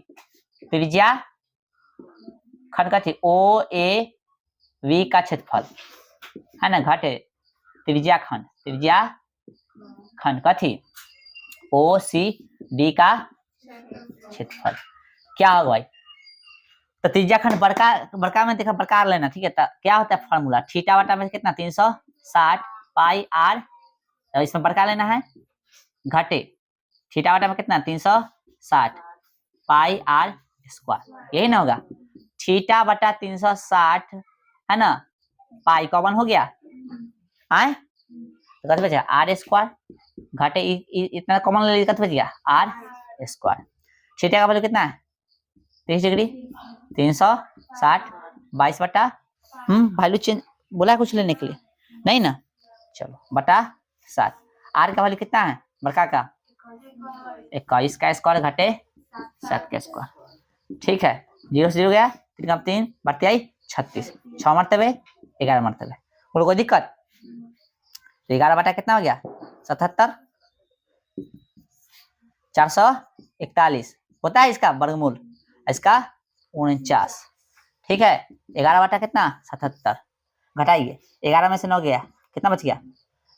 त्रिज्या खंड कथी ओ ए वी का क्षेत्रफल है ना, घटे त्रिज्या खंड कथी ओ सी डी का क्षेत्रफल क्या होगा भाई। तो त्रिज्या खंड बड़का में देखा बड़का लेना, ठीक है, तो क्या होता है फॉर्मूला थीटा बटा में कितना 360 पाई आर, इसमें बड़का लेना है, घटे थीटा बटा में कितना 360 पाई आर स्क्वायर, यही ना होगा, थीटा बटा 360 है ना, पाई कॉमन हो गया आए, तो कत बचेगा आर स्क्वायर, घटे इतना कॉमन ले कत बच गया आर स्क्वायर। थीटा का वैल्यू कितना है 30 डिग्री, 360 22 बटा वैल्यू चेंज बोला कुछ लेने के लिए नहीं ना, चलो बटा 7। आर का वैल्यू कितना है बड़का का 21 का स्क्वायर घटे 7 का स्क्वायर, ठीक है 0 से 0 गया 3 का 3 बढ़ती आई 36, 6 मरतबे 11 मरतबे, बोलो कोई दिक्कत, 11 बटा कितना हो गया 77, 441 होता है इसका वर्गमूल, इसका 49, ठीक है 11 बटा कितना 77, घटाइए 11 में से 9 गया कितना बच गया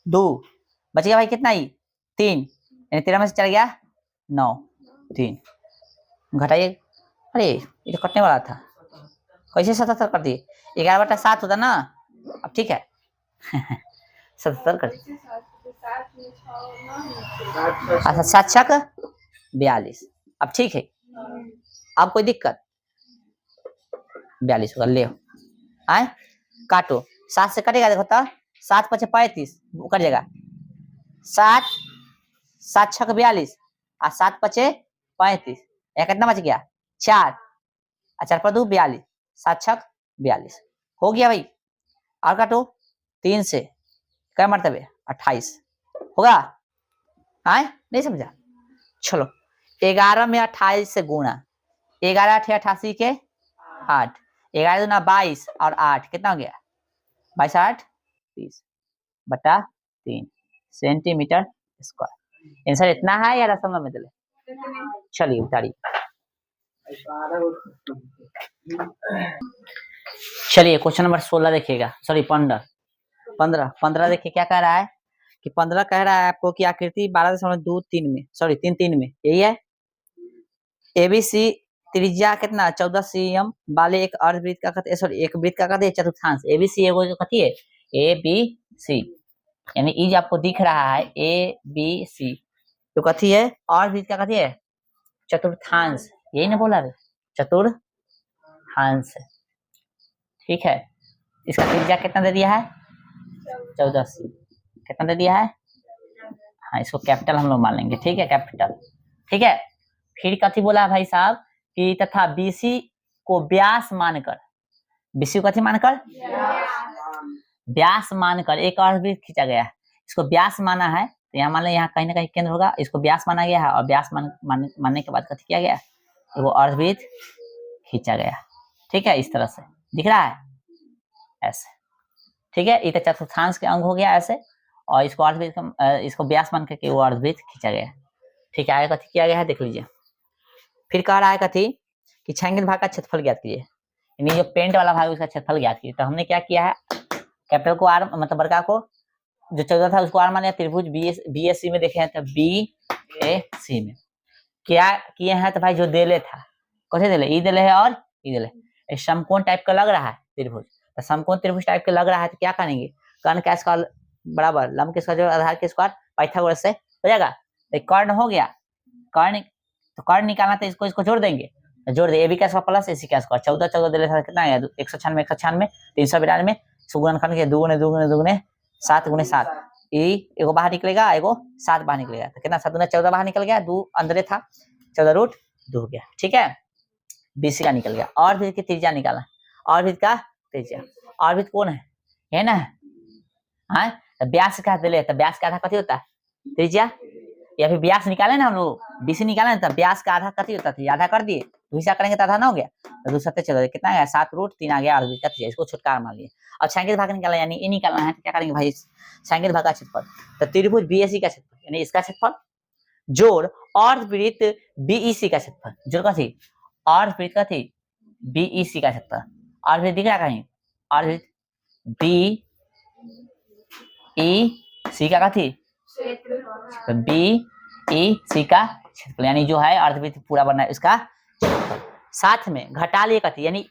2, बच गया भाई कितना ही 3, यानी 13 में से चल गया 9, 3 घटाइए, अरे ये तो कटने वाला था, कैसे 77 कर दिए, 11 बटा 7 होता ना, अब ठीक है 77 कर दिए, अच्छा 7 छक 42, अब ठीक है अब कोई दिक्कत? 42 होगा, ले आए काटो, 7 से कटेगा, देखो तो 7 5 35 कट जाएगा, 7 7 6 42 और 7 5 35, या कितना बच गया 4 और 4 पर 2 42, 7 6 42 हो गया भाई। और काटो 3 से, क्या मरतबे 28 होगा, आए नहीं समझा? चलो 11 में 28 से गुणा, 11 8 88 के 8, 11 दूना 22 और 8 कितना हो गया 22 8 30 बटा 3 सेंटीमीटर स्क्वायर। आंसर इतना है या दशमलव में चले? चलिए उतारिए। चलिए क्वेश्चन नंबर 16 देखिएगा, सॉरी 15 देखिए क्या कह रहा है कि 15 कह रहा है आपको कि आकृति 12.23 में, सॉरी 3 में, यही है, एबीसी त्रिज्या कितना 14 cm वाले एक अर्धवृत्त का कहते, सॉरी एक वृत्त का कहते हैं चतुर्थांश, एबीसी एगो जो कहती है एबीसी, यानी ई जो आपको दिख रहा है एबीसी तो कहती है अर्धवृत्त का कहती है चतुर्थांश, यही ना बोला रे, चतुर्थांश, ठीक है। इसका त्रिज्या कितना दे दिया है 14 cm, कितना दे दिया है, हाँ इसको कैपिटल हम लोग मान लेंगे, ठीक है कैपिटल, ठीक है। फिर कथी बोला भाई साहब कि तथा बीसी को व्यास मानकर, बीसी को कथी मानकर, व्यास मानकर एक अर्धवृत्त खींचा गया है, इसको व्यास माना है तो यहाँ मान लो यहाँ कहीं ना कहीं केंद्र होगा, इसको व्यास माना गया है और व्यास मानने के बाद कथी किया गया, वो अर्धवृत्त खींचा गया, ठीक है। इस तरह से दिख रहा है ऐसे, ठीक है, ये तो चतुर्थांश के अंग हो गया ऐसे, और इसको अर्धवृत्त, इसको व्यास मान करके वो अर्धवृत्त खींचा गया, ठीक है। आगे कथी किया गया है देख लीजिए। फिर कह रहा है कथी कि छायांकित भाग का क्षेत्रफल ज्ञात कीजिए, यानी जो पेंट वाला भाग उसका क्षेत्रफल ज्ञात कीजिए। तो हमने क्या किया है, कैपिटल को आर मतलब बड़का को जो 14 था उसको आर मान लिया, त्रिभुज बीएससी में देखे हैं तो बीएसी में क्या किए हैं, तो भाई जो देले था कैसे देले, ई देले है और ई देले, समकोण टाइप का लग रहा है त्रिभुज, तो समकोण त्रिभुज टाइप का लग रहा है तो क्या करेंगे, कर्ण का स्क्वायर बराबर लंब के स्क्वायर जो आधार के स्क्वायर पाइथागोरस से हो जाएगा, तो कर्ण हो गया, कर्ण तो कर्ण निकालना तो इसको जोड़ देंगे, तो जोड़ दे ए बी का स्क्वायर प्लस ए सी का स्क्वायर, 14 14 देले था कितना आया 196 196 392 गुणनखंड के 2 गुणे 2 गुणे 2 गुणे 7 गुणे 7, ई एगो बाहर निकलेगा एगो 7 बाहर निकलेगा, तो कितना 7 दूना 14 बाहर निकल गया, 2 अंदर था 14 रूट 2 हो गया, ठीक है। बीसी का निकल गया। और वृत्त की त्रिज्या निकालना, और वृत्त का त्रिज्या, और वृत्त कौन है ना, हाँ तो व्यास का दे ले, तो व्यास का आधा कथी होता है त्रिज्या, या फिर व्यास निकाले ना हम लोग, बीसी निकाले ना तो व्यास का आधा कथी होता है, आधा कर दिए तो हिसाब करेंगे तो आधा ना हो गया, तो दूसरा चलो कितना गया 7 रूट 3 आ गया, और वृत्त का त्रिज्या, इसको छुटकारा मान लिए। अब छायांकित भाग निकालना, यानी ये निकालना है तो क्या करेंगे भाई, छायांकित भाग का क्षेत्रफल, तो त्रिभुज बीएसी का क्षेत्रफल यानी इसका क्षेत्रफल जोड़ अर्धवृत्त बीईसी का क्षेत्रफल, जोड़ कथी अर्धवृत्त कथी बीईसी का क्षेत्रफल, अर्धवृत्त दिख रहा कहीं, अर्धवृत्त बी ई सी का कथी बी ई सी का क्षेत्रफल, यानी जो है अर्धवृत्त पूरा बनना है इसका क्षेत्रफल, साथ में घटा लिए कथी, यानी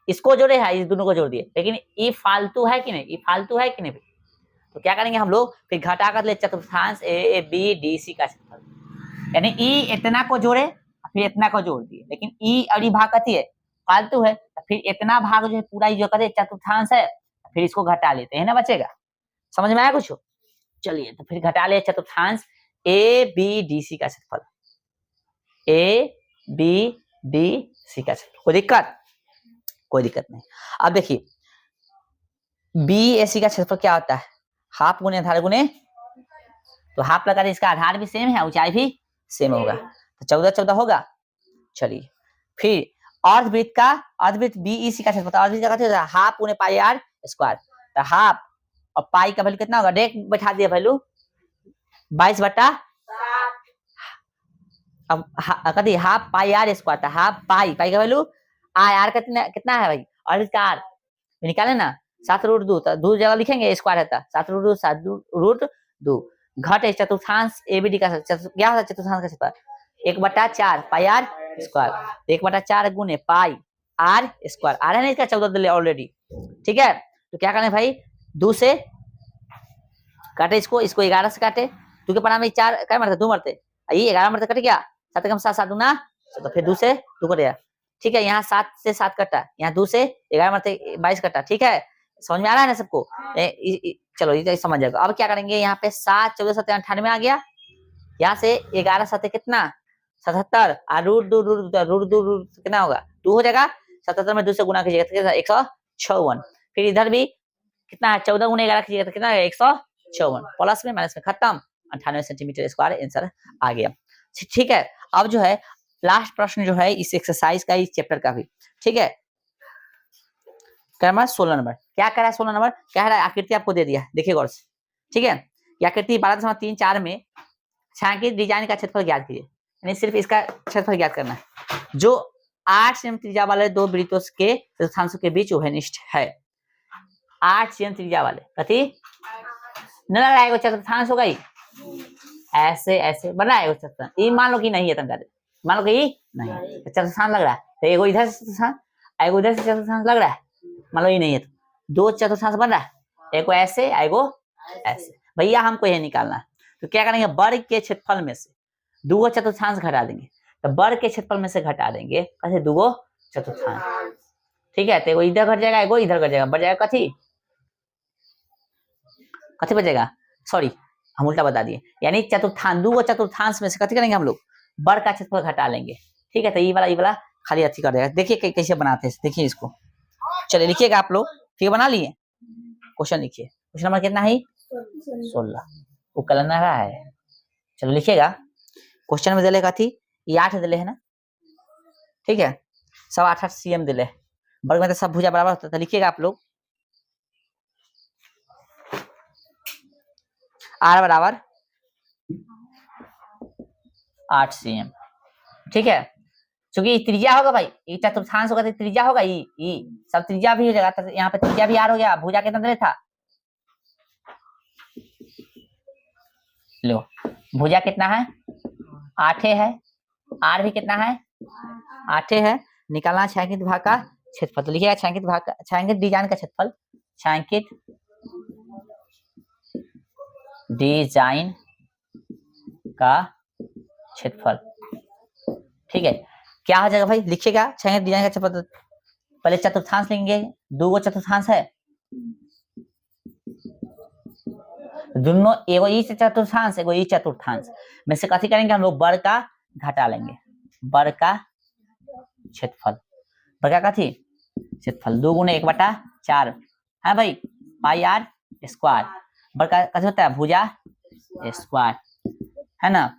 इसको जोड़े है इस दोनों को जोड़ दिए, लेकिन ई फालतू है कि नहीं, ई फालतू है कि नहीं, तो क्या करेंगे हम लोग फिर घटा कर ले चतुर्थांश ए बी डी सी का क्षेत्रफल, यानी ई इतना को जोड़े फिर इतना को जोड़ दिए, लेकिन ई और ई भाग कथी है फालतू है, फिर इतना भाग जो है पूरा जो कहते चतुर्थांश है, फिर इसको घटा लेते हैं ना, बचेगा, समझ में आया कुछ? चलिए तो फिर घटा ले चतुर्थांश ए बी डी सी का क्षेत्रफल, ए बी डी सी का क्षेत्रफल, कोई दिक्कत? कोई दिक्कत नहीं। अब देखिए बी ए सी का क्षेत्रफल क्या होता है, हाफ गुने आधार गुने, तो हाफ लगा दे, इसका आधार भी सेम है ऊंचाई भी सेम होगा, तो 14 14 होगा। चलिए फिर अर्धवृत्त बीईसी का क्षेत्रफल, अर्धवृत्त का कहते हैं हाफ गुने पाई आर स्क्वायर, तो हाफ और पाई का वैल्यू कितना होगा, डायरेक्ट बैठा दिया वैल्यू 22 बटा, अब कहती हाफ पाई आर स्क्वायर, था हाफ पाई का वैल्यू आर कितना है भाई, अर्धवृत्त का आर निकाले ना 7 रूट 2, तो 2 जगह लिखेंगे स्क्वायर है 7 रूट 2 7 रूट 2 घट चतुर्थांश एबीडी का क्या होता है चतुर्थांश का क्षेत्रफल 1/4 पाई आर स्क्वायर, 1/4 गुने पाई आर स्क्वायर, आर है ना इसका 14 दिले ऑलरेडी, ठीक है। तो क्या करना भाई 2 से काटे, इसको 11 से काटे, 2 के पढ़ा में 4 क्या मरते 2 मरते, ये 11 मरते कट गया, 7 कम 7 7 दूना तो फिर 2 से 2 कटेगा, ठीक है। यहाँ 7 से 7 कटा, यहाँ 2 से 11 मतलब 22 कटा, ठीक है। समझ में आ रहा है ना सबको? चलो ये समझ जाएगा। अब क्या करेंगे, यहाँ पे 7 14 7 98 आ गया, यहाँ से 11 7 कितना 77, और रूट कितना होगा 2 हो जाएगा। 77 में 2 से गुना कीजिएगा 156। फिर इधर भी कितना है 14 गुना 11 कीजिएगा कितना है 156, प्लस में माइनस में खत्म, 98 सेंटीमीटर स्क्वायर आंसर आ गया, ठीक है। अब जो है लास्ट प्रश्न जो है इस एक्सरसाइज का, इस चैप्टर का भी, ठीक है। क्रम 16 नंबर क्या कह रहा है, 16 नंबर कह रहा है आकृति आपको दे दिया, देखिए गौर से, ठीक है। ये आकृति 12.34 में छायांकित डिजाइन का क्षेत्रफल ज्ञात कीजिए, यानी सिर्फ इसका क्षेत्रफल ज्ञात करना है, जो 8 सेमी त्रिज्या वाले दो वृत्तों के चतुर्थांशों के बीच उभयनिष्ठ है। 8 सेमी त्रिज्या वाले कथी न लग रहा है चतुर्थांश होगा ही, ऐसे ऐसे बना है चतुर्थांश, ये मान लो कि नहीं है, तंका मान लो कि नहीं चतुर्थांश लग रहा है, तो एगो इधर से चतुर्थांश एगो इधर से चतुर्थांश लग रहा है, मान लो ये नहीं है तो दो चतुर्थांश बन रहा है, एगो ऐसे एगो ऐसे, भैया हमको ये निकालना है। तो क्या करेंगे, वर्ग के क्षेत्रफल में से दो चतुर्थांश घटा देंगे, तो वर्ग के क्षेत्रफल में से घटा देंगे कैसे दो चतुर्थांश, ठीक है। तो एगो इधर घट जाएगा एगो इधर घट जाएगा, बढ़ जाएगा कथी कथी बचेगा, सॉरी हम उल्टा बता दिए, यानी चतुर्थांश दो चतुर्थांश में से कथी करेंगे हम लोग वर्ग का क्षेत्रफल घटा लेंगे, ठीक है। तो ये वाला खाली अथी कर देगा, देखिए कैसे बनाते हैं, देखिए इसको, चलिए लिखिएगा आप लोग, ठीक है। बना लिए क्वेश्चन, लिखिए क्वेश्चन नंबर कितना है 16, वो कलर ना रहा है, चलो लिखिएगा। क्वेश्चन में दिले कथी ये 8 दिले है ना, ठीक है, सब 8 सीएम दिले, वर्ग में तो सब भुजा बराबर होता है, तो लिखिएगा आप लोग आर बराबर 8 सीएम, ठीक है। क्योंकि त्रिज्या होगा भाई, ये चतुर्थांश होगा तो त्रिज्या होगा, ई सब त्रिज्या भी हो जाएगा, तो यहाँ पे त्रिज्या भी आर हो गया, भुजा कितना दिले था, लो भुजा कितना है 8 है, आर भी कितना है 8 है, निकालना छायांकित भाग का क्षेत्रफल, तो लिखिएगा छायांकित भाग का, छायांकित डिजाइन का क्षेत्रफल, छायांकित डिजाइन का क्षेत्रफल, ठीक है। क्या हो जाएगा भाई, लिखिएगा छायांकित डिजाइन का क्षेत्रफल, पहले चतुर्थांश लेंगे, दो चतुर्थांश है, दोनों एगो ई चतुर्थांश एगो ई चतुर्थांश में से कथी करेंगे हम लोग वर्ग का घटा लेंगे, वर्ग का क्षेत्रफल, वर्ग का कथी क्षेत्रफल 2 गुने 1/4 है भाई, पाई आर स्क्वायर, वर्ग का कथी होता है भुजा स्क्वायर है ना,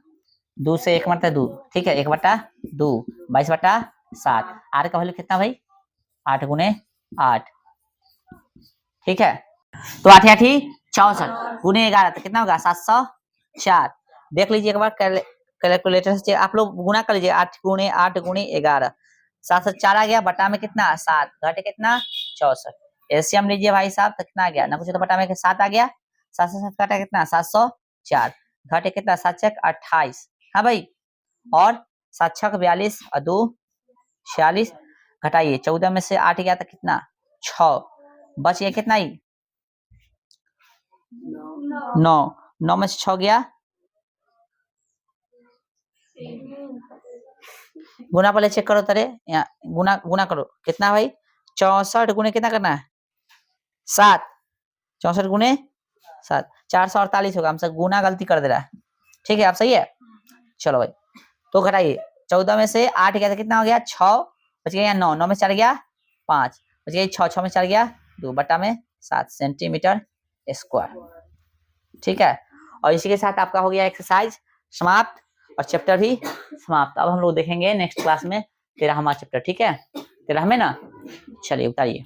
2 से 1 मतलब 2, ठीक है, 1/2 22/7, आर का वैल्यू कितना भाई 8 गुने 8, ठीक है। तो 8 8 64 गुने 11 तो कितना होगा 704, देख लीजिए एक बार कैलकुलेटर से आप लोग गुना कर लीजिए, 8 गुने 8 गुने 11 704 आ गया, बटा में कितना 7 घटे कितना 64, एलसीएम लीजिए भाई साहब, तो कितना आ गया ना कुछ तो बटा में 7 आ गया, 7 से 7 घटा कितना 704, घटे कितना 7 छक 28, हाँ भाई, और 7 छक 42 और 2 46, घटाइए 14 में से 8 गया तो कितना 6, बच गया कितना ही 9 में से 6 गया, गुना पहले चेक करो तरे, यहाँ गुना करो कितना भाई 64 गुने कितना करना है 7, 64 गुने 7 448 होगा, हमसे गुना गलती कर दे रहा है, ठीक है। आप सही है, चलो भाई तो घटाइए 14 में से 8 गया तो कितना हो गया 6, बच गया 9, 9 में 4 गया 5, बच गया 6, 6 में 4 गया 2 बटा में 7 सेंटीमीटर स्क्वायर, ठीक है। और इसी के साथ आपका हो गया एक्सरसाइज समाप्त और चैप्टर भी समाप्त। अब हम लोग देखेंगे नेक्स्ट क्लास में 13वां चैप्टर, ठीक है, 13 में ना, चलिए उतारिए।